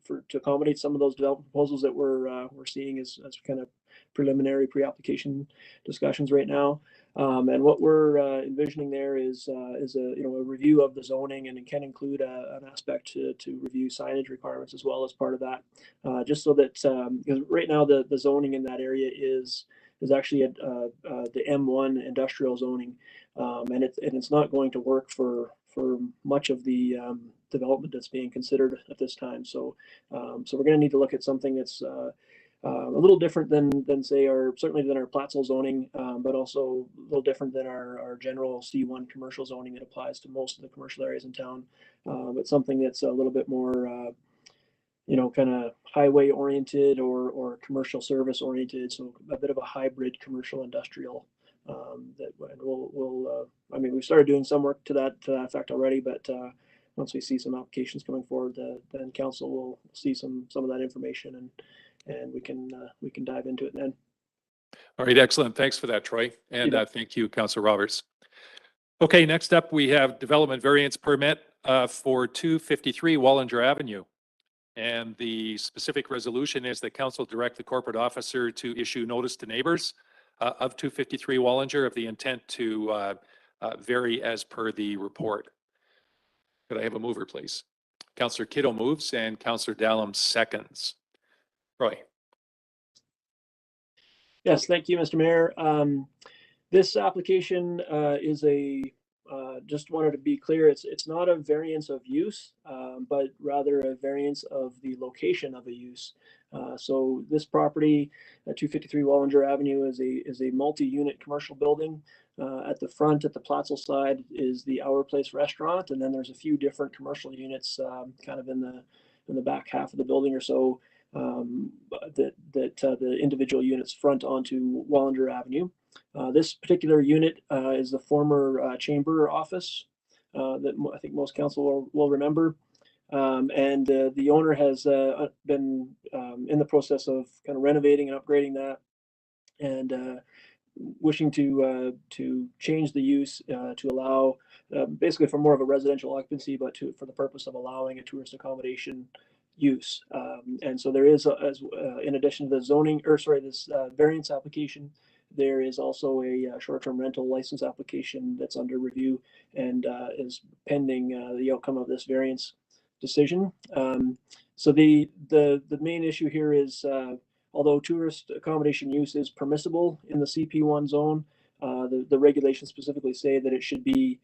to accommodate some of those development proposals that we're seeing as kind of preliminary pre-application discussions right now. And what we're envisioning there is a review of the zoning, and it can include an aspect to review signage requirements as well as part of that, just so that because right now the zoning in that area is actually at the M1 industrial zoning, and it's not going to work for much of the development that's being considered at this time. So we're going to need to look at something that's a little different than say certainly than our Plattsville zoning, but also a little different than our general C1 commercial zoning that applies to most of the commercial areas in town. But something that's a little bit more kind of highway oriented or commercial service oriented. So a bit of a hybrid commercial industrial. That we'll I mean, we've started doing some work to that effect already, but once we see some applications coming forward, then council will see some of that information, and we can dive into it then. All right, excellent. Thanks for that, Troy. And bet. thank you, Councillor Roberts. Okay, next up, we have development variance permit for 253 Wallinger Avenue. And the specific resolution is that council direct the corporate officer to issue notice to neighbors of 253 Wallinger of the intent to vary as per the report. Could I have a mover, please? Councillor Kiddo moves and Councillor Dallum seconds. Roy. Yes, thank you, Mr. Mayor. This application is just wanted to be clear, it's not a variance of use, but rather a variance of the location of a use. So this property at 253 Wallinger Avenue is a multi-unit commercial building. At the front, at the Platzel side, is the Our Place restaurant, and then there's a few different commercial units kind of in the back half of the building or so that the individual units front onto Wallinger Avenue. This particular unit is the former chamber office that I think most council will remember. And the owner has been in the process of kind of renovating and upgrading that, and wishing to change the use to allow basically for more of a residential occupancy, but for the purpose of allowing a tourist accommodation use. And so there is, in addition to the zoning, this variance application, there is also a short-term rental license application that's under review and is pending the outcome of this variance decision. So the main issue here is, although tourist accommodation use is permissible in the CP1 zone, the regulations specifically say that it should be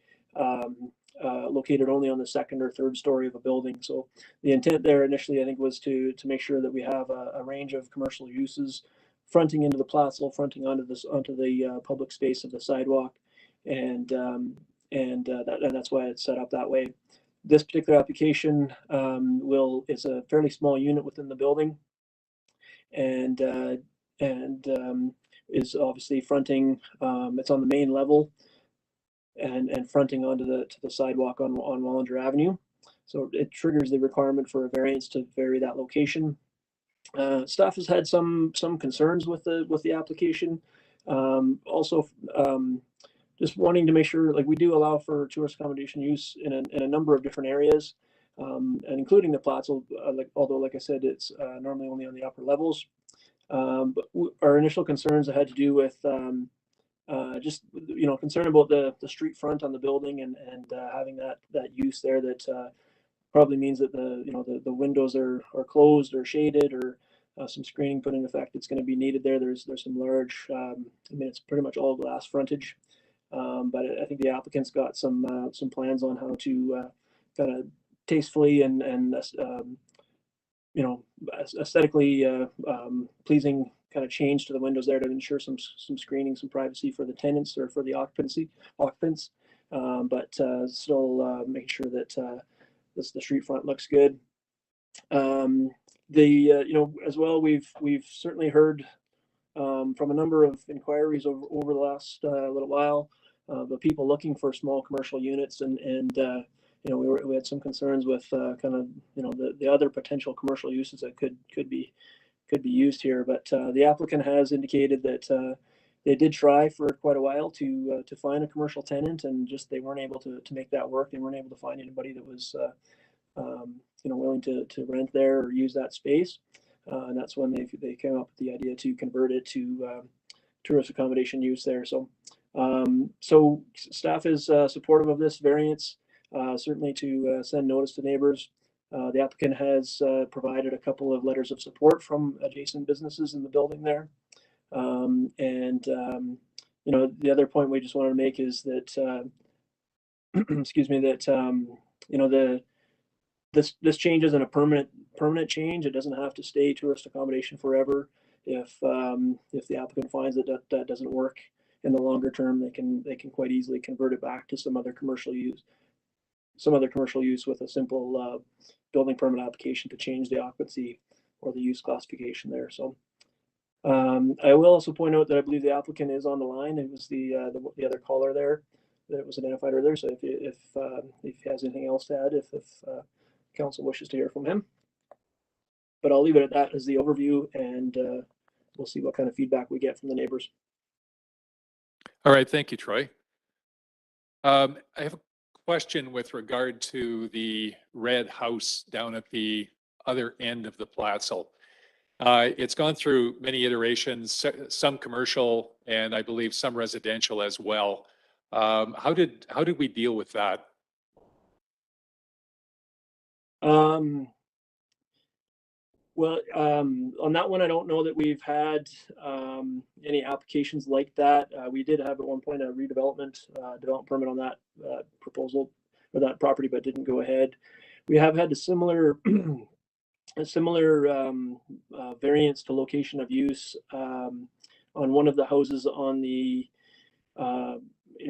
located only on the second or third story of a building. So the intent there initially, I think, was to make sure that we have a range of commercial uses fronting into the Platzel, fronting onto the public space of the sidewalk, and that's why it's set up that way. This particular application is a fairly small unit within the building, and is obviously fronting. It's on the main level, and fronting onto the sidewalk on Wallinger Avenue. So it triggers the requirement for a variance to vary that location. Staff has had some concerns with the application. Also, just wanting to make sure, like, we do allow for tourist accommodation use in a number of different areas, and including the Platzel, although like I said, it's normally only on the upper levels. But our initial concerns had to do with just concern about the street front on the building and having that use there that probably means that the windows are closed or shaded, or some screening put in effect that's going to be needed there. There's some large, I mean, it's pretty much all glass frontage, but I think the applicant's got some plans on how to kind of tastefully and aesthetically pleasing kind of change to the windows there to ensure some screening, some privacy for the tenants or for the occupants, but still making sure that the street front looks good. As well, we've certainly heard from a number of inquiries over the last little while, the people looking for small commercial units, and we had some concerns with kind of the other potential commercial uses that could be used here. But the applicant has indicated that they did try for quite a while to find a commercial tenant, and just they weren't able to make that work. They weren't able to find anybody that was willing to rent there or use that space, and that's when they came up with the idea to convert it to tourist accommodation use there. So staff is supportive of this variance, certainly to send notice to neighbors. The applicant has provided a couple of letters of support from adjacent businesses in the building there. The other point we just wanted to make is that, excuse me, that this change isn't a permanent change. It doesn't have to stay tourist accommodation forever. If the applicant finds that doesn't work in the longer term, they can quite easily convert it back to some other commercial use with a simple building permit application to change the occupancy or the use classification there. So I will also point out that I believe the applicant is on the line. It was the other caller there that was identified earlier. So if he has anything else to add, if council wishes to hear from him. But I'll leave it at that as the overview, and we'll see what kind of feedback we get from the neighbors. All right, thank you, Troy. I have a question with regard to the red house down at the other end of the Platzl. It's gone through many iterations, some commercial and I believe some residential as well. How did we deal with that? Well, on that one, I don't know that we've had any applications like that. We did have at one point a redevelopment development permit on that proposal or that property, but didn't go ahead. We have had a similar variance to location of use on one of the houses on the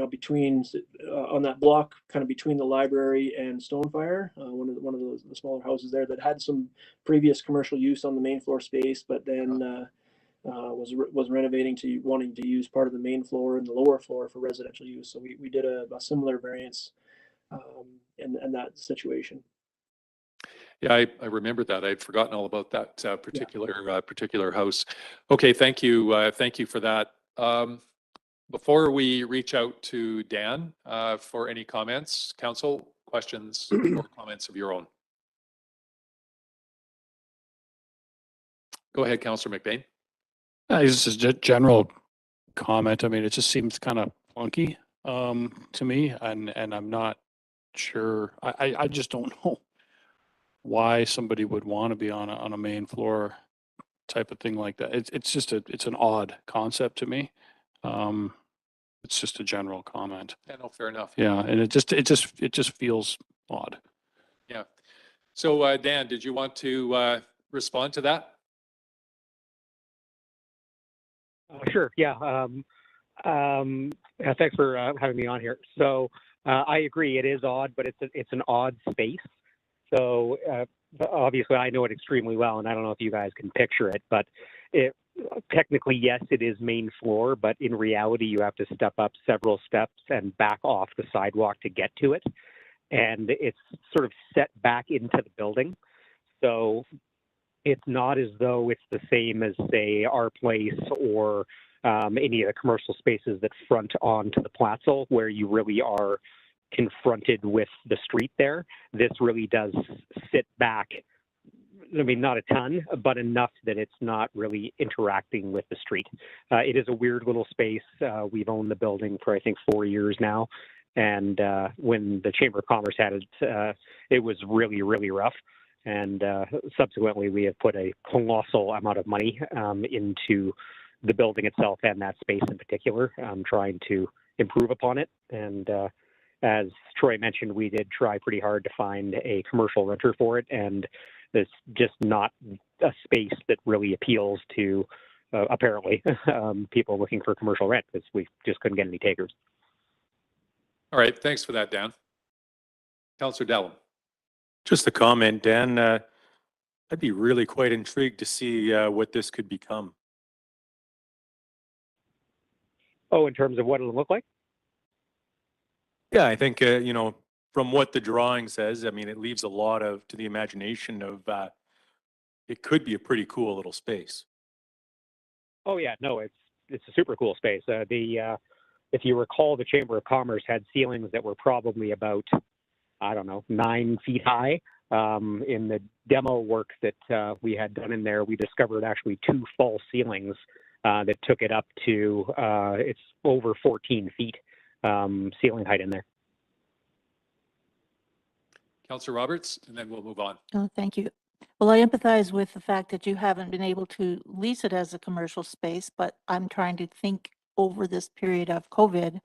between on that block, kind of between the library and Stonefire, one of the smaller houses there that had some previous commercial use on the main floor space, but then was renovating to wanting to use part of the main floor and the lower floor for residential use. So we did a similar variance in that situation. Yeah, I remember that. I'd forgotten all about that particular house. Okay, thank you. Thank you for that. Before we reach out to Dan for any comments, council, questions or comments of your own. Go ahead, Councillor McBain. This is a general comment. I mean, it just seems kind of clunky to me, and I'm not sure. I just don't know why somebody would want to be on a main floor type of thing like that. It's an odd concept to me. It's just a general comment. Yeah, no, fair enough. Yeah, and it just feels odd. Yeah. So Dan, did you want to respond to that? Sure. Yeah. Thanks for having me on here. So I agree, it is odd, but it's an odd space. So obviously, I know it extremely well, and I don't know if you guys can picture it, but technically, yes, it is main floor, but in reality, you have to step up several steps and back off the sidewalk to get to it. And it's sort of set back into the building. So it's not as though it's the same as, say, our place or any of the commercial spaces that front onto the Platzl, where you really are confronted with the street there. This really does sit back. I mean, not a ton, but enough that it's not really interacting with the street. It is a weird little space. We've owned the building for, I think, 4 years now. And when the Chamber of Commerce had it, it was really, really rough. And subsequently, we have put a colossal amount of money into the building itself and that space in particular, trying to improve upon it. And as Troy mentioned, we did try pretty hard to find a commercial renter for it. And it's just not a space that really appeals to, apparently, people looking for commercial rent, because we just couldn't get any takers. All right, thanks for that, Dan. Councillor Dallin. Just a comment, Dan. I'd be really quite intrigued to see what this could become. Oh, in terms of what it'll look like? Yeah, I think, from what the drawing says, I mean, it leaves a lot to the imagination of, it could be a pretty cool little space. Oh yeah, no, it's a super cool space. If you recall, the Chamber of Commerce had ceilings that were probably about, I don't know, 9 feet high. In the demo work that we had done in there, we discovered actually 2 false ceilings that took it up to, it's over 14 feet ceiling height in there. Councillor Roberts, and then we'll move on. Oh, thank you. Well, I empathize with the fact that you haven't been able to lease it as a commercial space, but I'm trying to think over this period of COVID,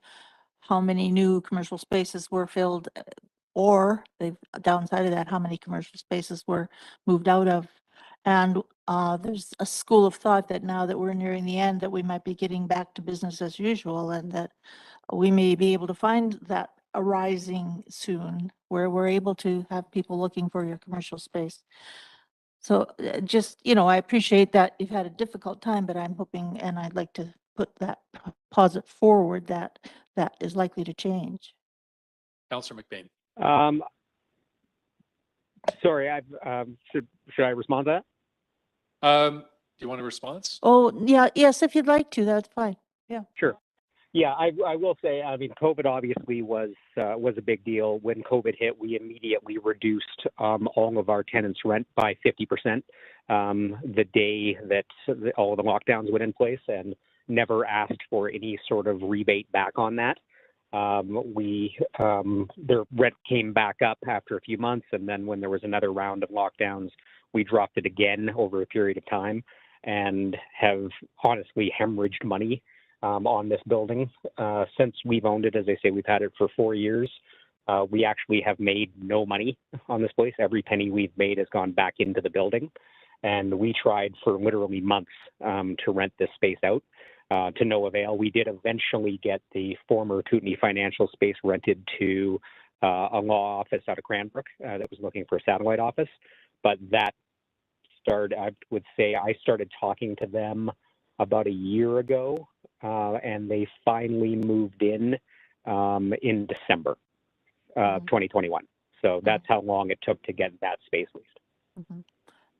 how many new commercial spaces were filled, or the downside of that, how many commercial spaces were moved out of. And there's a school of thought that now that we're nearing the end, that we might be getting back to business as usual, and that we may be able to find that arising soon, where we're able to have people looking for your commercial space. So just, I appreciate that you've had a difficult time, but I'm hoping, and I'd like to put that posit forward, that that is likely to change. Councillor McBain. Sorry, should I respond to that? you want a response? Oh, yeah, yes, if you'd like to, that's fine. Sure. Yeah, I will say, I mean, COVID obviously was a big deal. When COVID hit, we immediately reduced all of our tenants' rent by 50% the day that all of the lockdowns went in place, and never asked for any sort of rebate back on that. Their rent came back up after a few months, and then when there was another round of lockdowns, we dropped it again over a period of time, and have honestly hemorrhaged money on this building since we've owned it. As I say, we've had it for 4 years. We actually have made no money on this place. Every penny we've made has gone back into the building, and we tried for literally months to rent this space out. To no avail. We did eventually get the former Kootenay Financial space rented to a law office out of Cranbrook that was looking for a satellite office. But that started, I would say, I started talking to them about a year ago, and they finally moved in December of 2021. So that's how long it took to get that space leased.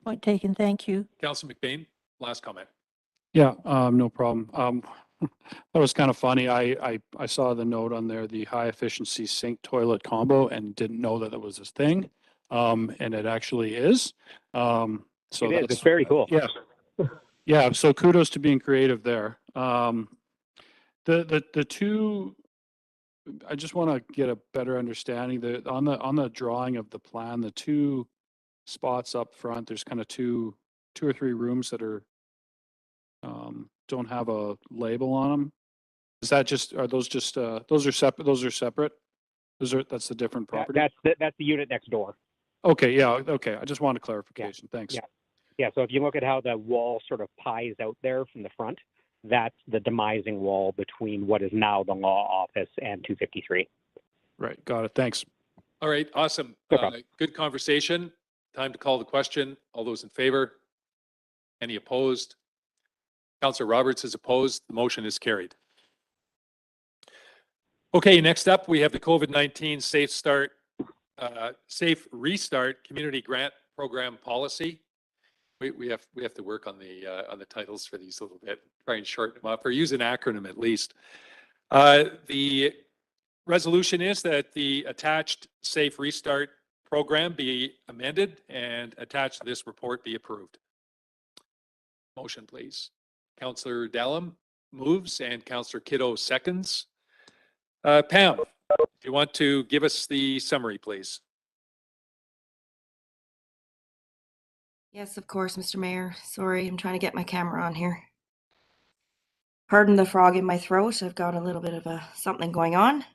Point taken, thank you. Councilor McBain, last comment. Yeah, no problem. That was kind of funny. I saw the note on there, the high efficiency sink toilet combo, and didn't know that it was this thing. And it actually is. So it is. It's very cool. Yeah. Yeah. So kudos to being creative there. The two, I just want to get a better understanding that on the drawing of the plan, the two spots up front, there's kind of two or three rooms that are don't have a label on them. Is that just, are those just, those are separate? That's the different property? That's the unit next door. Okay, yeah, okay. I just wanted clarification. Thanks. Yeah, so if you look at how the wall sort of pies out there from the front, that's the demising wall between what is now the law office and 253. Right, got it. Thanks. All right, awesome. Good conversation. Time to call the question. All those in favor? Any opposed? Councillor Roberts is opposed. The motion is carried. Okay, next up, we have the COVID-19 Safe Restart Community Grant Program Policy. We have to work on the titles for these a little bit, try and shorten them up, or use an acronym at least. The resolution is that the attached Safe Restart program be amended and attached to this report be approved. Motion, please. Councillor Dallum moves and Councillor Kiddo seconds. Pam, if you want to give us the summary, please. Yes, of course, Mr. Mayor. Sorry, I'm trying to get my camera on here. Pardon the frog in my throat. I've got a little bit of something going on.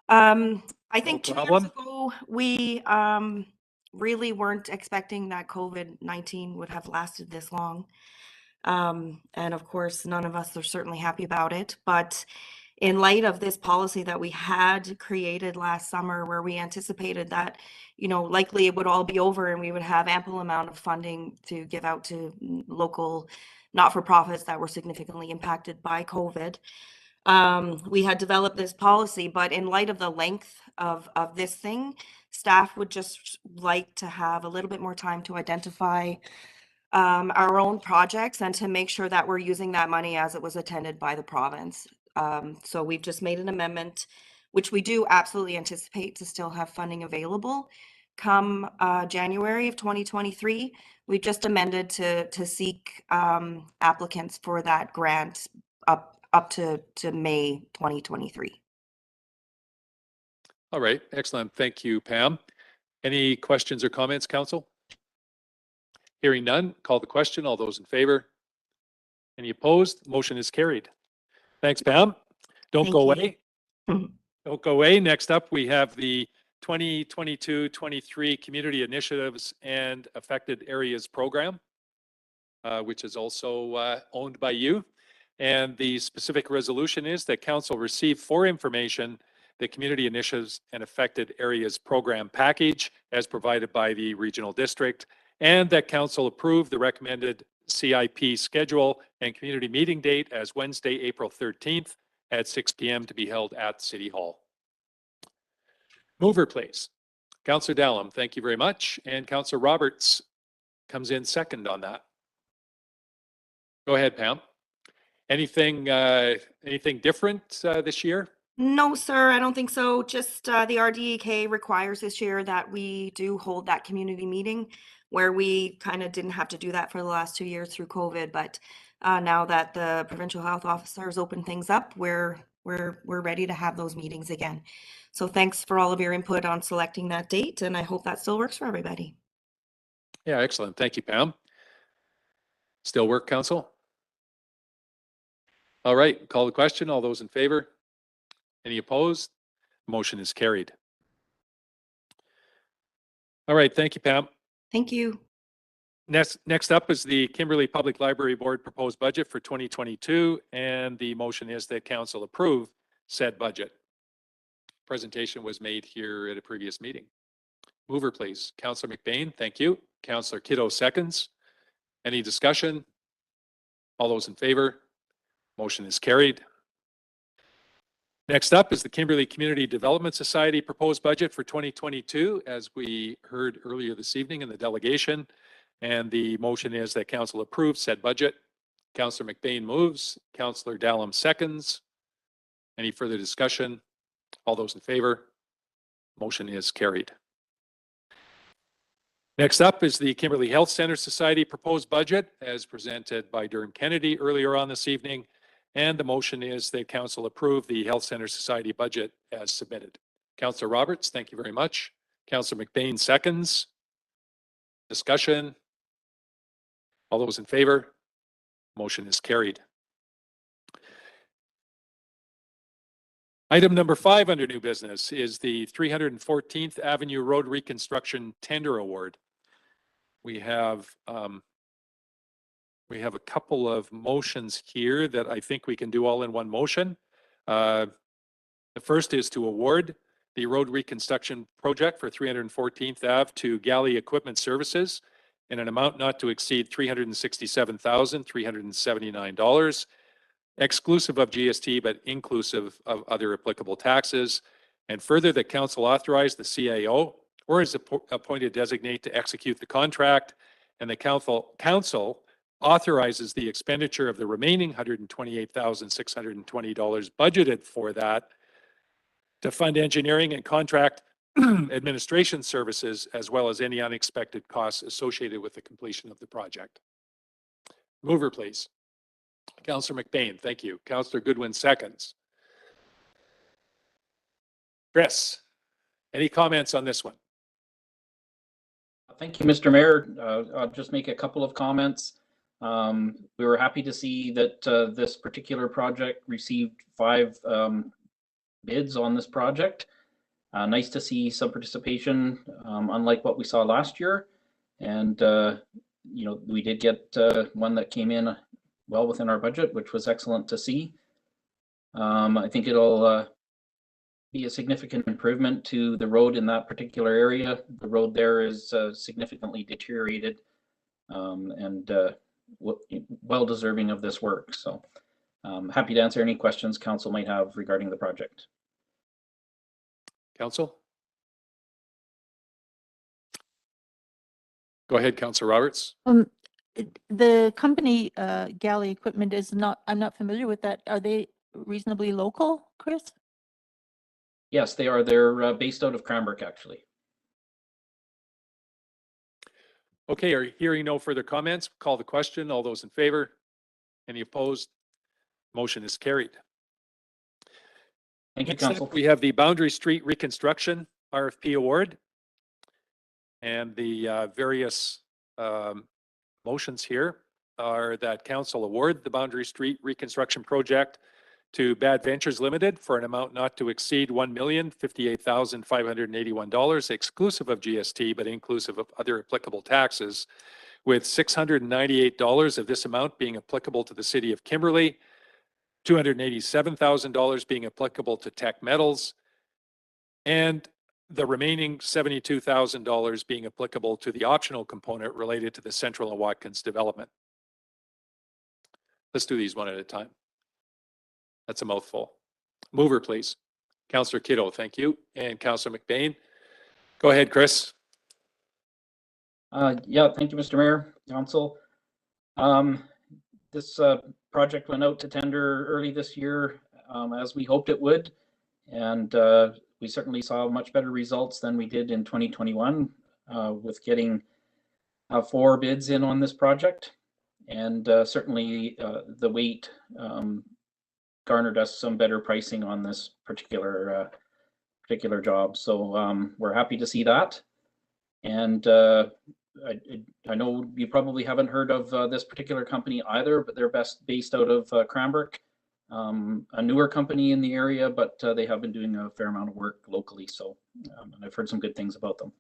I think 2 years ago, we really weren't expecting that COVID-19 would have lasted this long. And of course, none of us are certainly happy about it. But in light of this policy that we had created last summer, where we anticipated that, likely it would all be over and we would have ample amount of funding to give out to local not-for-profits that were significantly impacted by COVID. We had developed this policy, but in light of the length of this thing, staff would just like to have a little bit more time to identify our own projects and to make sure that we're using that money as it was intended by the province. So we've just made an amendment, which we do absolutely anticipate to still have funding available come January of 2023. We just amended to seek applicants for that grant up to May 2023. All right, excellent. Thank you, Pam. Any questions or comments, council? Hearing none, call the question. All those in favor? Any opposed? Motion is carried. Thanks, Pam. Don't go away. Don't go away. Next up, we have the 2022-23 Community Initiatives and Affected Areas Program, which is also owned by you. And the specific resolution is that council receive for information the Community Initiatives and Affected Areas Program package as provided by the Regional District, and that council approve the recommended CIP schedule and community meeting date as Wednesday, April 13th at 6 p.m. to be held at City Hall. Mover, please. Councillor Dallum, thank you very much. And Councillor Roberts comes in second on that. Go ahead, Pam. Anything different this year? No, sir, I don't think so. Just the RDEK requires this year that we do hold that community meeting where we kind of didn't have to do that for the last 2 years through COVID. But now that the provincial health officers open things up, we're ready to have those meetings again. So thanks for all of your input on selecting that date, and I hope that still works for everybody. Yeah, excellent. Thank you, Pam. Still work, council? All right, call the question. All those in favor? Any opposed? Motion is carried. All right, thank you, Pam. Thank you. Next up is the Kimberley Public Library Board proposed budget for 2022, and the motion is that council approve said budget. Presentation was made here at a previous meeting. Mover, please. Councillor McBain, thank you. Councillor Kiddo seconds. Any discussion? All those in favor? Motion is carried. Next up is the Kimberley Community Development Society proposed budget for 2022, as we heard earlier this evening in the delegation. And the motion is that council approves said budget. Councillor McBain moves. Councillor Dallum seconds. Any further discussion? All those in favor? Motion is carried. Next up is the Kimberley Health Center Society proposed budget as presented by Durham Kennedy earlier on this evening. And the motion is that council approve the Health Center Society budget as submitted. Councillor Roberts, thank you very much. Councillor McBain seconds. Discussion. All those in favor? Motion is carried. Item number 5 under new business is the 314th Avenue Road Reconstruction Tender Award. We have a couple of motions here that I think we can do all in one motion. The first is to award the road reconstruction project for 314th Ave to Galley Equipment Services in an amount not to exceed $367,379, exclusive of GST, but inclusive of other applicable taxes. And further, that council authorize the CAO or his appointed designate to execute the contract, and the council authorizes the expenditure of the remaining $128,620 budgeted for that to fund engineering and contract administration services, as well as any unexpected costs associated with the completion of the project. Mover, please. Councillor McBain, thank you. Councillor Goodwin seconds. Chris, any comments on this one? Thank you, Mr. Mayor. I'll just make a couple of comments. We were happy to see that this particular project received 5 bids on this project. Nice to see some participation, unlike what we saw last year. And, you know, we did get one that came in well within our budget, which was excellent to see. I think it'll be a significant improvement to the road in that particular area. The road there is significantly deteriorated and well deserving of this work. So happy to answer any questions council might have regarding the project. Council? Go ahead, Councillor Roberts. The company, Galley Equipment, is not, I'm not familiar with that. Are they reasonably local, Chris? Yes, they are. They're based out of Cranbrook, actually. Okay, are you hearing no further comments? Call the question. All those in favor? Any opposed? Motion is carried. Thank you, Next up, Council. we have the Boundary Street Reconstruction RFP award. And the various motions here are that council award the Boundary Street Reconstruction Project to Bad Ventures Limited for an amount not to exceed $1,058,581, exclusive of GST, but inclusive of other applicable taxes, with $698 of this amount being applicable to the city of Kimberley, $287,000 being applicable to Tech Metals, and the remaining $72,000 being applicable to the optional component related to the Central and Watkins development. Let's do these one at a time. That's a mouthful. Mover, please. Councillor Kiddo, thank you. And Councillor McBain. Go ahead, Chris. Yeah, thank you, Mr. Mayor, Council. this project went out to tender early this year, as we hoped it would. And we certainly saw much better results than we did in 2021 with getting 4 bids in on this project. And certainly the wait garnered us some better pricing on this particular job. So we're happy to see that. And I know you probably haven't heard of this particular company either, but they're based out of Cranbrook, a newer company in the area, but they have been doing a fair amount of work locally. So and I've heard some good things about them.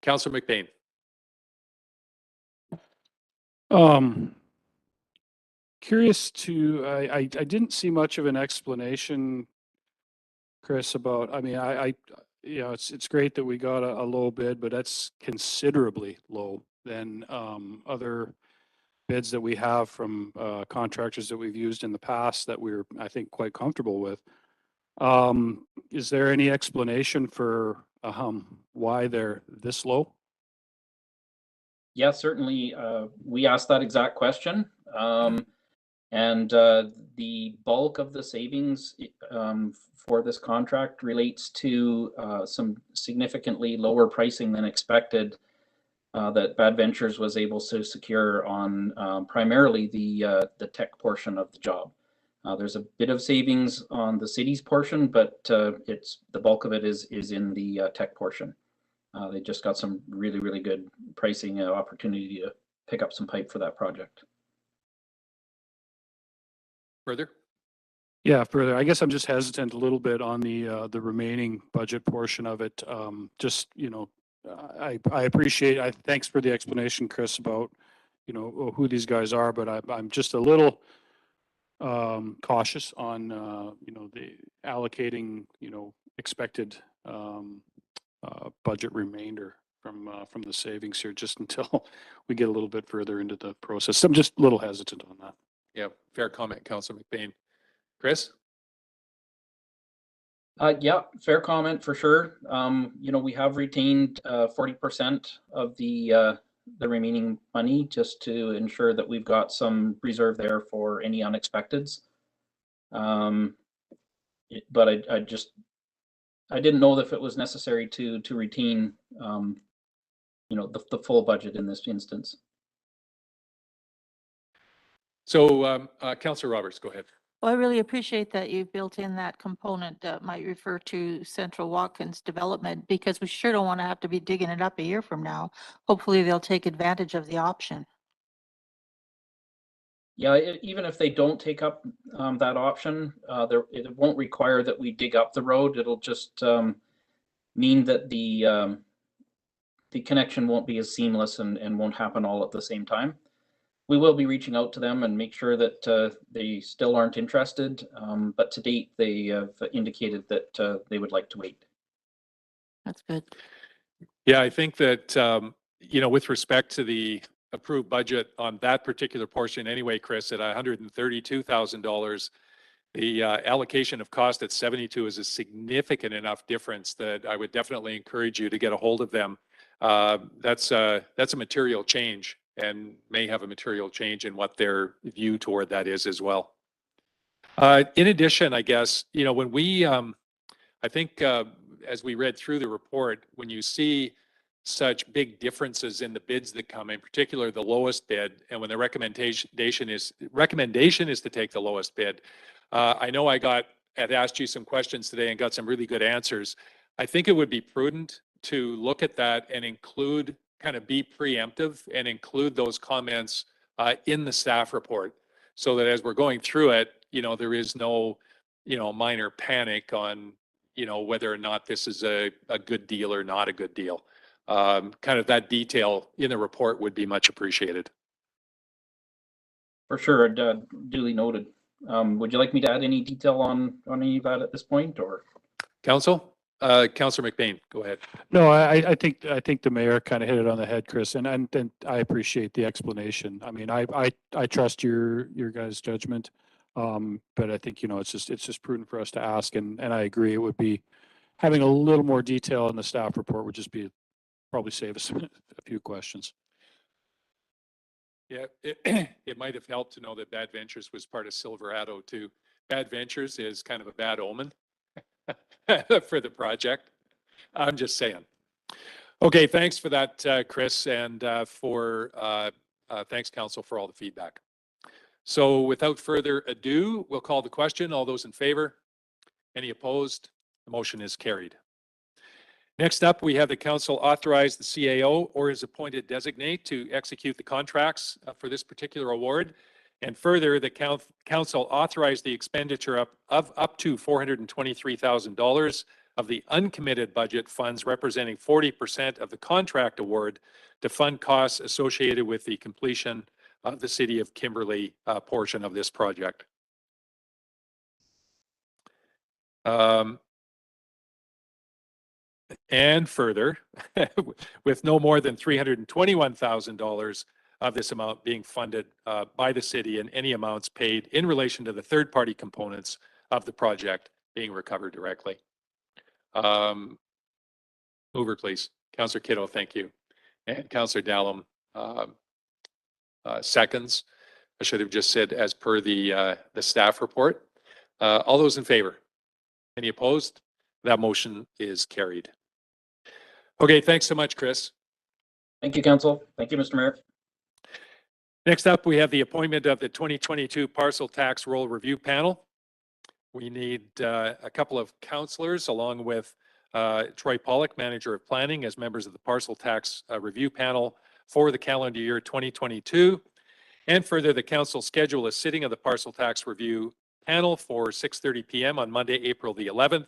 Councillor McBain. Curious to, I didn't see much of an explanation, Chris, about, I mean, you know, it's great that we got a low bid, but that's considerably low than other bids that we have from contractors that we've used in the past that we're, I think, quite comfortable with. Is there any explanation for why they're this low? Yeah, certainly. We asked that exact question. And the bulk of the savings for this contract relates to some significantly lower pricing than expected that Bad Ventures was able to secure on primarily the tech portion of the job. There's a bit of savings on the city's portion, but it's the bulk of it is in the tech portion. They just got some really good pricing opportunity to pick up some pipe for that project. Further? Yeah, further. I guess I'm just hesitant a little bit on the remaining budget portion of it. Just, you know, I appreciate, thanks for the explanation, Chris, about, you know, who these guys are, but I'm just a little cautious on, you know, the allocating, you know, expected budget remainder from the savings here, just until we get a little bit further into the process. I'm just a little hesitant on that. Yeah, fair comment, Councillor McBain. Chris? Yeah, fair comment for sure. You know, we have retained 40% of the remaining money just to ensure that we've got some reserve there for any unexpecteds. But I didn't know if it was necessary to retain, you know, the full budget in this instance. So, Councillor Roberts, go ahead. Well, I really appreciate that you've built in that component that might refer to Central Watkins development, because we sure don't want to have to be digging it up a year from now. Hopefully they'll take advantage of the option. Yeah, even if they don't take up that option, it won't require that we dig up the road. It'll just mean that the connection won't be as seamless and won't happen all at the same time. We will be reaching out to them and make sure that they still aren't interested, but to date they have indicated that they would like to wait. That's good. Yeah, I think that, you know, with respect to the approved budget on that particular portion anyway, Chris, at $132,000, the allocation of cost at 72 is a significant enough difference that I would definitely encourage you to get a hold of them. That's a material change, and may have a material change in what their view toward that is as well. In addition, I guess, you know, when we, I think as we read through the report, when you see such big differences in the bids that come, in particular the lowest bid, and when the recommendation is to take the lowest bid. I know had asked you some questions today and got some really good answers. I think it would be prudent to look at that and include, kind of be preemptive and include those comments in the staff report, so that as we're going through it, you know, there is no, you know, minor panic on, you know, whether or not this is a good deal or not a good deal. Kind of that detail in the report would be much appreciated. For sure, duly noted. Would you like me to add any detail on any of that at this point, or? Council? Councillor McBain, go ahead. No, I think the mayor kind of hit it on the head, Chris, and I appreciate the explanation. I mean, I trust your guys' judgment, but I think, you know, it's just prudent for us to ask, and I agree. It would be having a little more detail in the staff report would just be probably save us a few questions. Yeah, it might have helped to know that Bad Ventures was part of Silverado too. Bad Ventures is kind of a bad omen for the project. I'm just saying. Okay, thanks for that, Chris, and thanks, Council, for all the feedback. So without further ado, we'll call the question. All those in favor? Any opposed? The motion is carried. Next up, we have the council authorize the CAO or his appointed designate to execute the contracts for this particular award. And further, the council authorize the expenditure of up to $423,000 of the uncommitted budget funds representing 40% of the contract award to fund costs associated with the completion of the City of Kimberley portion of this project. And further, with no more than $321,000 of this amount being funded by the city and any amounts paid in relation to the third-party components of the project being recovered directly. Mover, please. Councillor Kiddo, thank you. And Councillor Dallum seconds. I should have just said as per the staff report. All those in favor? Any opposed? That motion is carried. Okay, thanks so much, Chris. Thank you, Council. Thank you, Mr. Mayor. Next up, we have the appointment of the 2022 Parcel Tax Roll Review Panel. We need a couple of councillors along with Troy Pollock, Manager of Planning, as members of the Parcel Tax Review Panel for the calendar year 2022. And further, the council schedule a sitting of the Parcel Tax Review Panel for 6:30 p.m. on Monday, April the 11th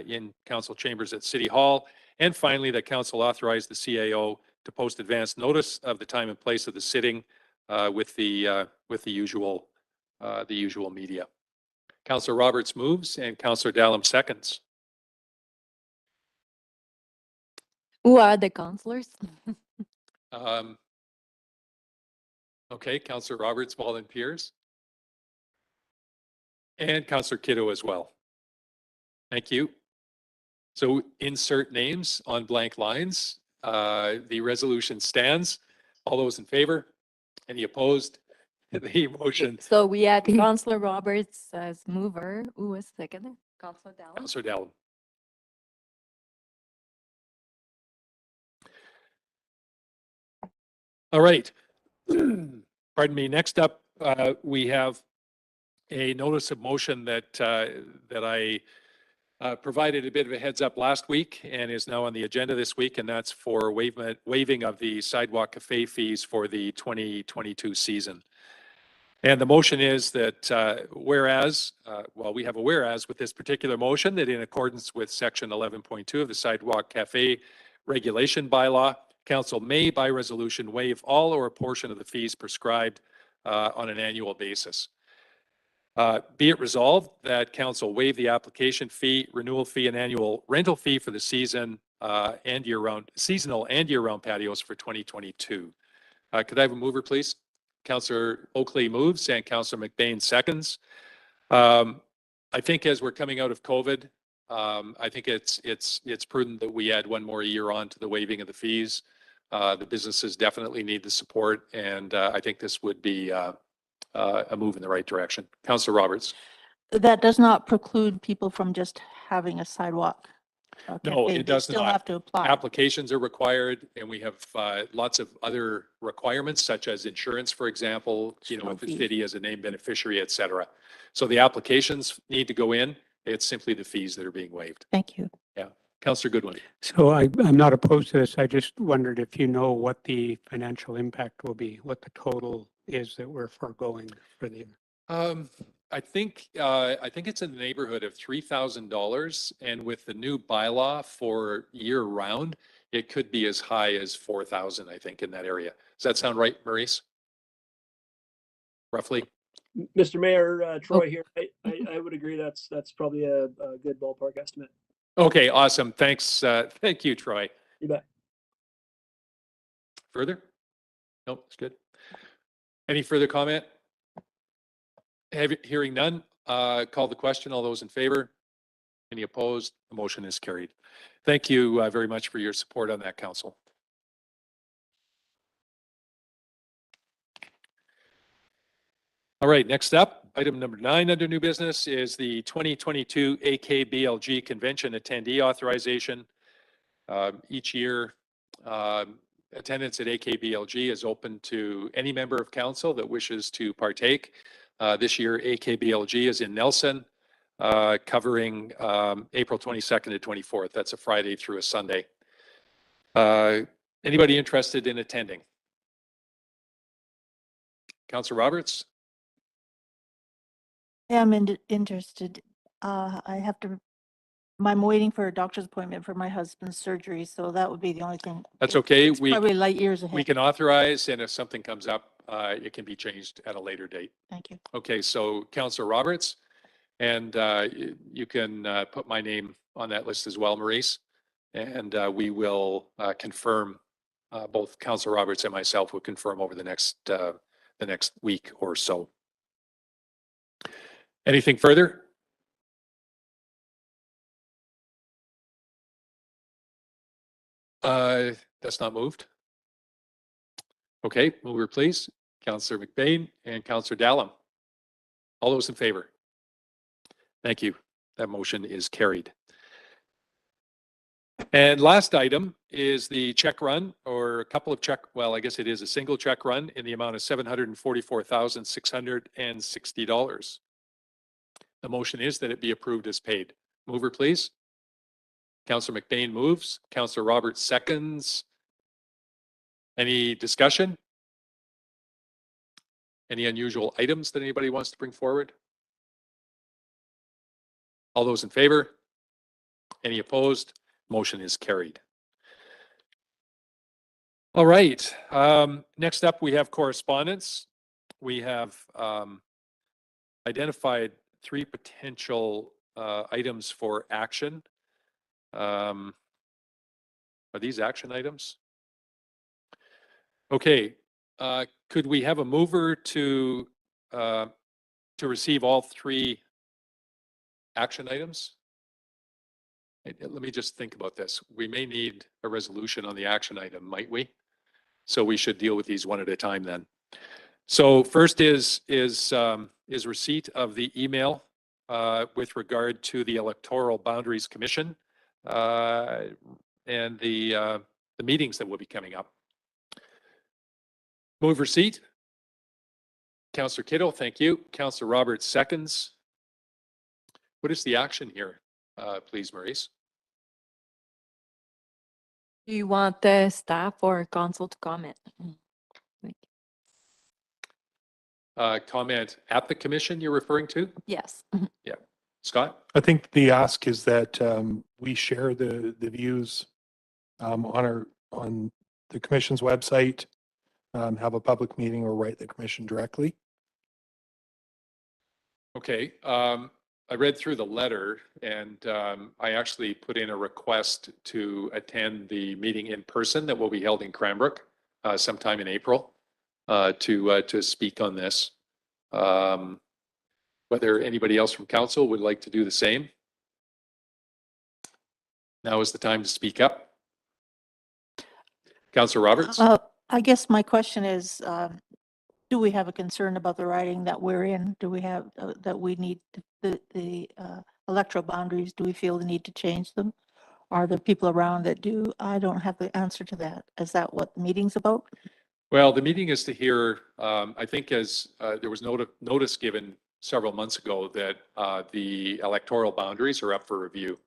in council chambers at City Hall. And finally, the council authorized the CAO to post advance notice of the time and place of the sitting with the usual media. Councillor Roberts moves and Councillor Dallum seconds. Who are the councillors? Okay, Councillor Roberts volunteers. And Councillor Kiddo as well. Thank you. So insert names on blank lines. The resolution stands. All those in favor? Any opposed? The motion. So we had Councillor Roberts as mover. Who was second? Councillor Dallum. Councillor Dallum. All right. Pardon me. Next up, we have a notice of motion that I provided a bit of a heads up last week and is now on the agenda this week, and that's for waiving of the sidewalk cafe fees for the 2022 season. And the motion is that whereas, we have a whereas with this particular motion that in accordance with section 11.2 of the sidewalk cafe regulation bylaw, council may by resolution waive all or a portion of the fees prescribed on an annual basis. Be it resolved that council waive the application fee, renewal fee, and annual rental fee for the season and seasonal and year-round patios for 2022. Could I have a mover, please? Councillor Oakley moves and Councillor McBain seconds. I think as we're coming out of COVID, I think it's prudent that we add one more year on to the waiving of the fees. The businesses definitely need the support, and I think this would be a move in the right direction. Councillor Roberts. That does not preclude people from just having a sidewalk. No, cafe. it does They still not. have to apply. Applications are required, and we have lots of other requirements, such as insurance, for example, if the city as a named beneficiary, et cetera. So the applications need to go in. It's simply the fees that are being waived. Thank you. Yeah. Councillor Goodwin. So I'm not opposed to this. I just wondered if you know what the financial impact will be, what the total is that we're foregoing for the year. I think it's in the neighborhood of $3,000, and with the new bylaw for year round, it could be as high as 4,000. I think in that area. Does that sound right, Maurice? Roughly. Mr. Mayor, Troy here. I would agree. That's probably a good ballpark estimate. Okay, awesome. Thanks. Thank you, Troy. You bet. Further? Nope, it's good. Any further comment? Hearing none, call the question. All those in favor? Any opposed? The motion is carried. Thank you very much for your support on that, Council. All right, next up, item number 9 under new business is the 2022 AKBLG Convention attendee authorization. Each year, attendance at AKBLG is open to any member of council that wishes to partake. This year, AKBLG is in Nelson, covering April 22nd to 24th. That's a Friday through a Sunday. Anybody interested in attending? Councillor Roberts? Yeah, I'm interested. I have to, I'm waiting for a doctor's appointment for my husband's surgery, so that would be the only thing. That's okay. It's probably light years We ahead. can authorize, and if something comes up, it can be changed at a later date. Thank you. Okay, so Councillor Roberts, and you can put my name on that list as well, Maurice, and we will confirm, both Councillor Roberts and myself will confirm over the next week or so. Anything further? That's not moved. Okay, mover please. Councillor McBain and Councillor Dallum. All those in favor? Thank you. That motion is carried. And last item is the check run, or a couple of well, I guess it is a single check run in the amount of $744,660. The motion is that it be approved as paid. Mover, please. Councillor McBain moves. Councillor Roberts seconds. Any discussion? Any unusual items that anybody wants to bring forward? All those in favor? Any opposed? Motion is carried. All right. Next up, we have correspondence. We have identified 3 potential items for action. Are these action items? Okay. Could we have a mover to receive all 3 action items? Let me just think about this. We may need a resolution on the action item, might we? So we should deal with these one at a time then. So first is receipt of the email with regard to the Electoral Boundaries Commission and the meetings that will be coming up. Move receipt. Councillor Kittle, thank you. Councillor Roberts seconds. What is the action here? Please, Maurice. Do you want the staff or council to comment? Comment at the commission you're referring to? Yes. Yeah. Scott? I think the ask is that we share the views on the commission's website, have a public meeting or write the commission directly. Okay. I read through the letter and I actually put in a request to attend the meeting in person that will be held in Cranbrook sometime in April to speak on this. Whether anybody else from council would like to do the same. Now is the time to speak up. Councillor Roberts? I guess my question is, do we have a concern about the writing that we're in? Do we have that we need the electoral boundaries? Do we feel the need to change them? Are there people around that do? I don't have the answer to that. Is that what the meeting's about? Well, the meeting is to hear, I think as there was notice given several months ago that the electoral boundaries are up for review.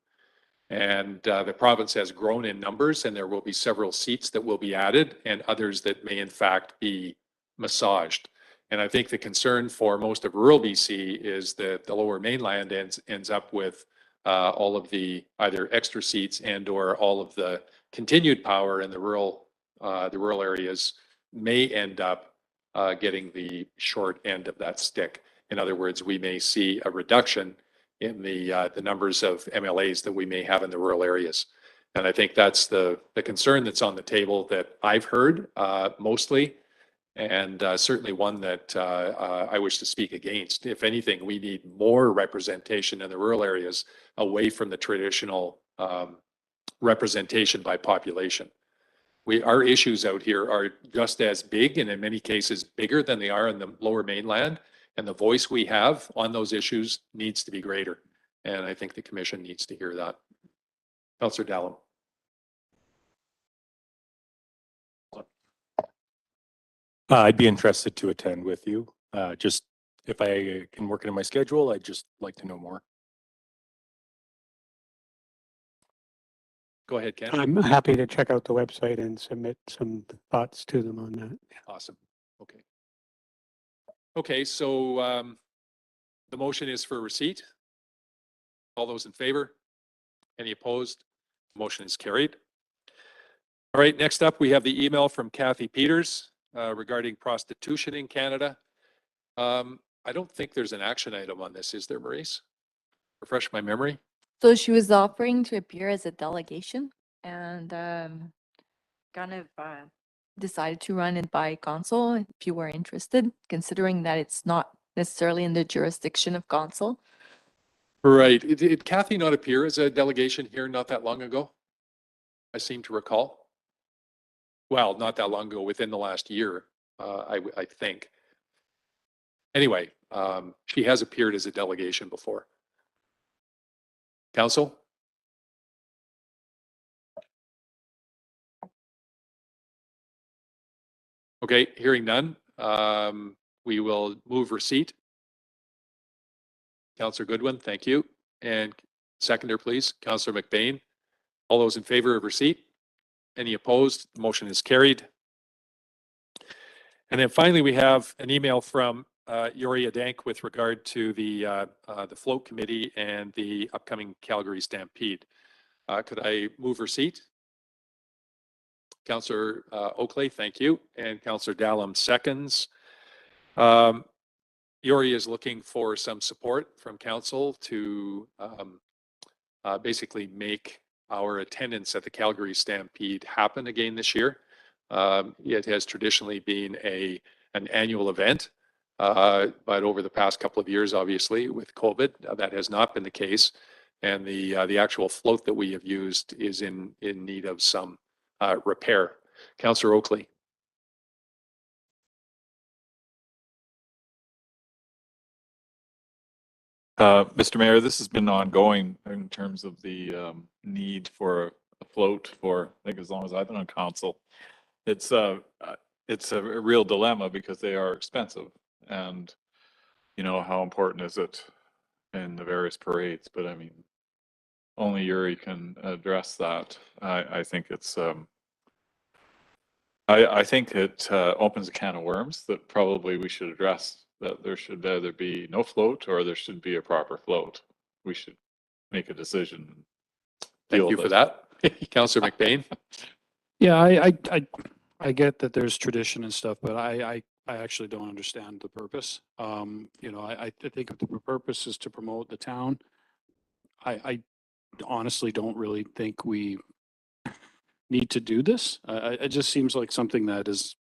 And the province has grown in numbers and there will be several seats that will be added and others that may in fact be massaged. And I think the concern for most of rural BC is that the lower mainland ends up with all of the either extra seats and or all of the continued power in the rural areas may end up getting the short end of that stick. In other words, we may see a reduction in the numbers of MLAs that we may have in the rural areas. And I think that's the concern that's on the table that I've heard mostly, and certainly one that I wish to speak against. If anything, we need more representation in the rural areas away from the traditional representation by population. Our issues out here are just as big and in many cases bigger than they are in the lower mainland. And the voice we have on those issues needs to be greater. And I think the commission needs to hear that. Councillor Dallum. I'd be interested to attend with you. Just if I can work it in my schedule, I'd just like to know more. Go ahead, Ken. I'm happy to check out the website and submit some thoughts to them on that. Awesome. Okay. Okay, so the motion is for receipt. All those in favor? Any opposed? Motion is carried. All right, next up, we have the email from Kathy Peters regarding prostitution in Canada. I don't think there's an action item on this, is there, Maurice? Refresh my memory. So she was offering to appear as a delegation and kind of decided to run it by council if you were interested, considering that it's not necessarily in the jurisdiction of council. Right. Did Kathy not appear as a delegation here not that long ago? I seem to recall. Well, not that long ago, within the last year, I think. Anyway, she has appeared as a delegation before. Council? Okay, hearing none, we will move receipt. Councillor Goodwin, thank you. And seconder, please, Councillor McBain. All those in favor of receipt? Any opposed? The motion is carried. And then finally, we have an email from Yuri Adank with regard to the float committee and the upcoming Calgary Stampede. Could I move receipt? Councillor Oakley, thank you. And Councillor Dallum seconds. Yuri is looking for some support from council to basically make our attendance at the Calgary Stampede happen again this year. It has traditionally been an annual event, but over the past couple of years, obviously with COVID, that has not been the case. And the actual float that we have used is in need of some repair. Councillor Oakley. Mr. Mayor, this has been ongoing in terms of the need for a float for, I think, as long as I've been on council. It's a real dilemma because they are expensive, and you know, how important is it in the various parades? But I mean, only Yuri can address that. I think it's I think it opens a can of worms that probably we should address. That there should either be no float or there should be a proper float. We should make a decision. Thank you for that. Councillor McBain. Yeah, I get that there's tradition and stuff, but I actually don't understand the purpose. You know, I think if the purpose is to promote the town, I honestly don't really think we need to do this. It just seems like something that is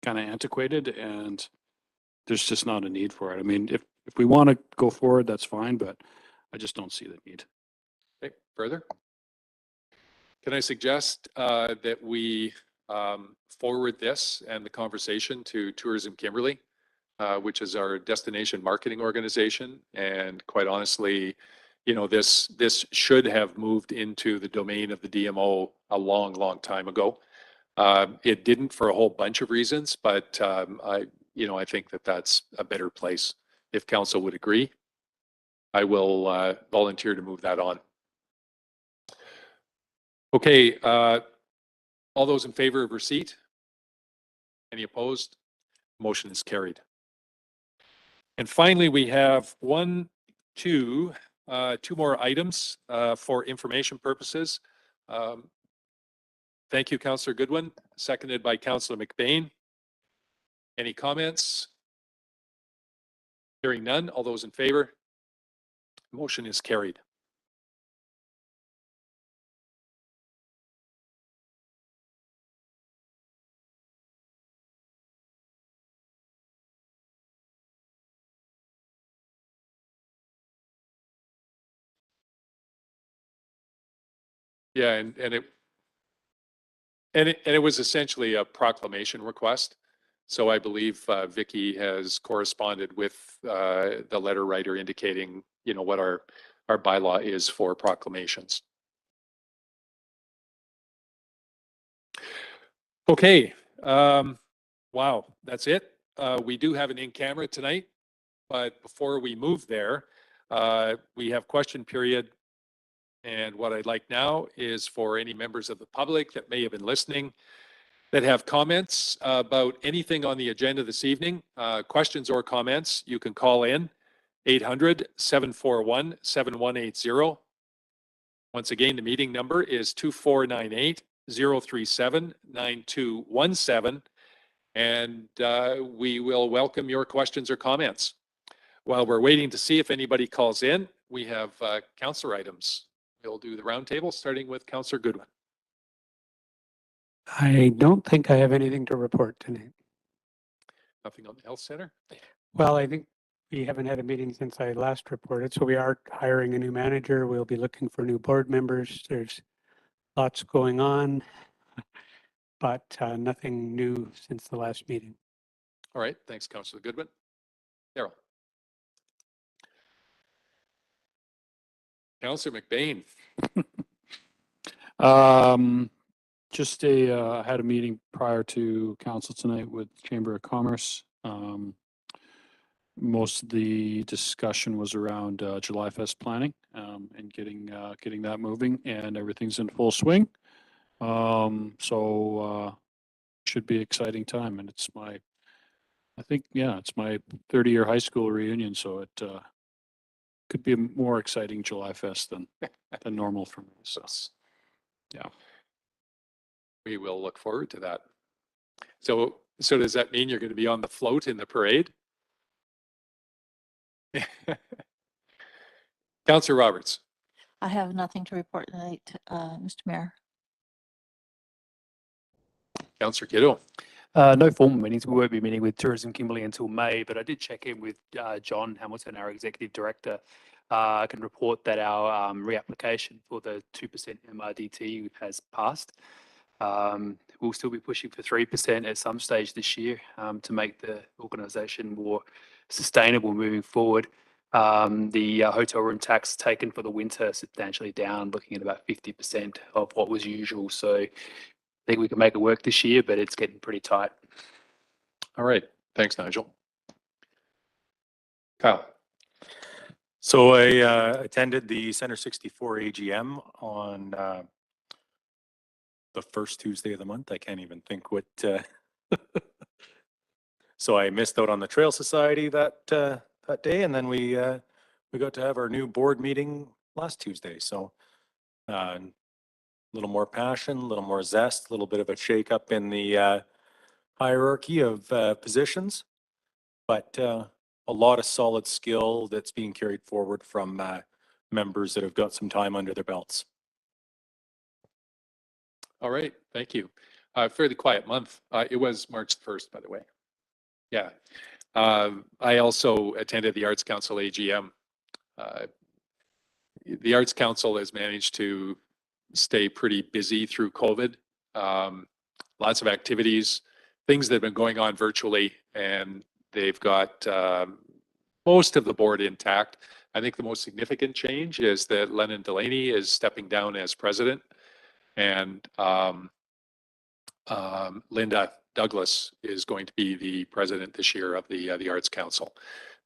kind of antiquated and there's just not a need for it. I mean, if we want to go forward, that's fine, but I just don't see the need. Okay, further? Can I suggest that we forward this and the conversation to Tourism Kimberly, which is our destination marketing organization. And quite honestly, you know, this should have moved into the domain of the DMO a long time ago. It didn't for a whole bunch of reasons, but I think that that's a better place. If council would agree, I will volunteer to move that on. Okay, all those in favor of receipt? Any opposed? Motion is carried. And finally, we have two more items for information purposes. Thank you, Councillor Goodwin, seconded by Councillor McBain. Any comments? Hearing none, all those in favor? Motion is carried. Yeah, and it was essentially a proclamation request. So I believe Vicky has corresponded with the letter writer indicating, you know, what our bylaw is for proclamations. Okay. Wow, that's it. We do have an in-camera tonight, but before we move there, we have question period. And what I'd like now is for any members of the public that may have been listening that have comments about anything on the agenda this evening, questions or comments, you can call in 800-741-7180. Once again, the meeting number is 2498-037-9217. And we will welcome your questions or comments. While we're waiting to see if anybody calls in, we have councillor items. We'll do the roundtable, starting with Councillor Goodwin. I don't think I have anything to report tonight. Nothing on the health center? Well, I think we haven't had a meeting since I last reported, so we are hiring a new manager. We'll be looking for new board members. There's lots going on, but nothing new since the last meeting. All right, thanks, Councillor Goodwin. Darryl. Councillor McBain. Just had a meeting prior to council tonight with Chamber of Commerce. Most of the discussion was around July Fest planning and getting that moving, and everything's in full swing. So should be exciting time, and it's my 30-year high school reunion, so it could be a more exciting July Fest than normal for me. So yeah. We will look forward to that. So does that mean you're going to be on the float in the parade? Councillor Roberts. I have nothing to report tonight, Mr. Mayor. Councillor Kiddo. No formal meetings. We won't be meeting with Tourism Kimberley until May, but I did check in with John Hamilton, our Executive Director. I can report that our reapplication for the 2% MRDT has passed. We'll still be pushing for 3% at some stage this year to make the organisation more sustainable moving forward. The hotel room tax taken for the winter substantially down, looking at about 50% of what was usual. So I think we can make it work this year, but it's getting pretty tight. All right. Thanks, Nigel. Kyle. So I attended the Center 64 AGM on the first Tuesday of the month. I can't even think what. So I missed out on the Trail Society that day, and then we got to have our new board meeting last Tuesday. So a little more passion, a little more zest, a little bit of a shake up in the hierarchy of positions, but a lot of solid skill that's being carried forward from members that have got some time under their belts. All right, thank you. Fairly quiet month. It was March 1st, by the way. Yeah. I also attended the Arts Council AGM. The Arts Council has managed to stay pretty busy through COVID. Lots of activities, things that have been going on virtually, and they've got most of the board intact. I think the most significant change is that Lennon Delaney is stepping down as president, and Linda Douglas is going to be the president this year of the Arts Council.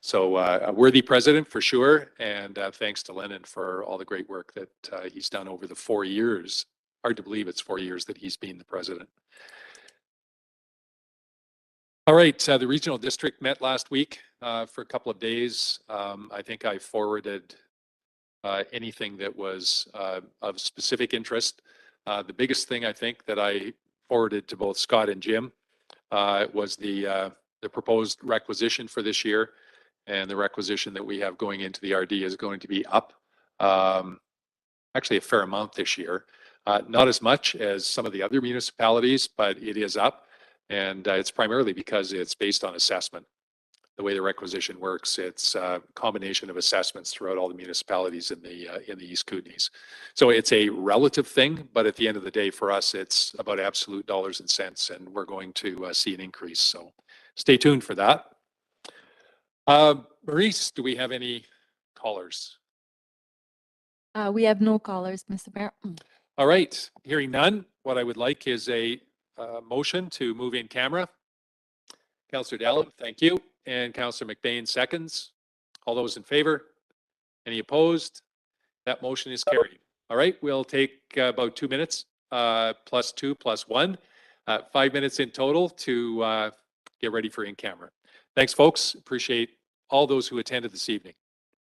So a worthy president for sure, and thanks to Lennon for all the great work that he's done over the 4 years. Hard to believe it's 4 years that he's been the president. All right, the regional district met last week for a couple of days. I think I forwarded anything that was of specific interest. The biggest thing I think that I forwarded to both Scott and Jim was the proposed requisition for this year, and the requisition that we have going into the RD is going to be up actually a fair amount this year. Not as much as some of the other municipalities, but it is up, and it's primarily because it's based on assessment. The way the requisition works, it's a combination of assessments throughout all the municipalities in the East Kootenays. So it's a relative thing, but at the end of the day, for us, it's about absolute dollars and cents, and we're going to see an increase. So stay tuned for that. Maurice, do we have any callers? We have no callers, Mr. Mayor. All right, hearing none, what I would like is a motion to move in camera. Councillor Dallin, thank you. And Councillor McBain seconds. All those in favor? Any opposed? That motion is carried. All right, we'll take about 2 minutes, plus 2 plus 1, 5 minutes in total to get ready for in camera. Thanks, folks. Appreciate all those who attended this evening.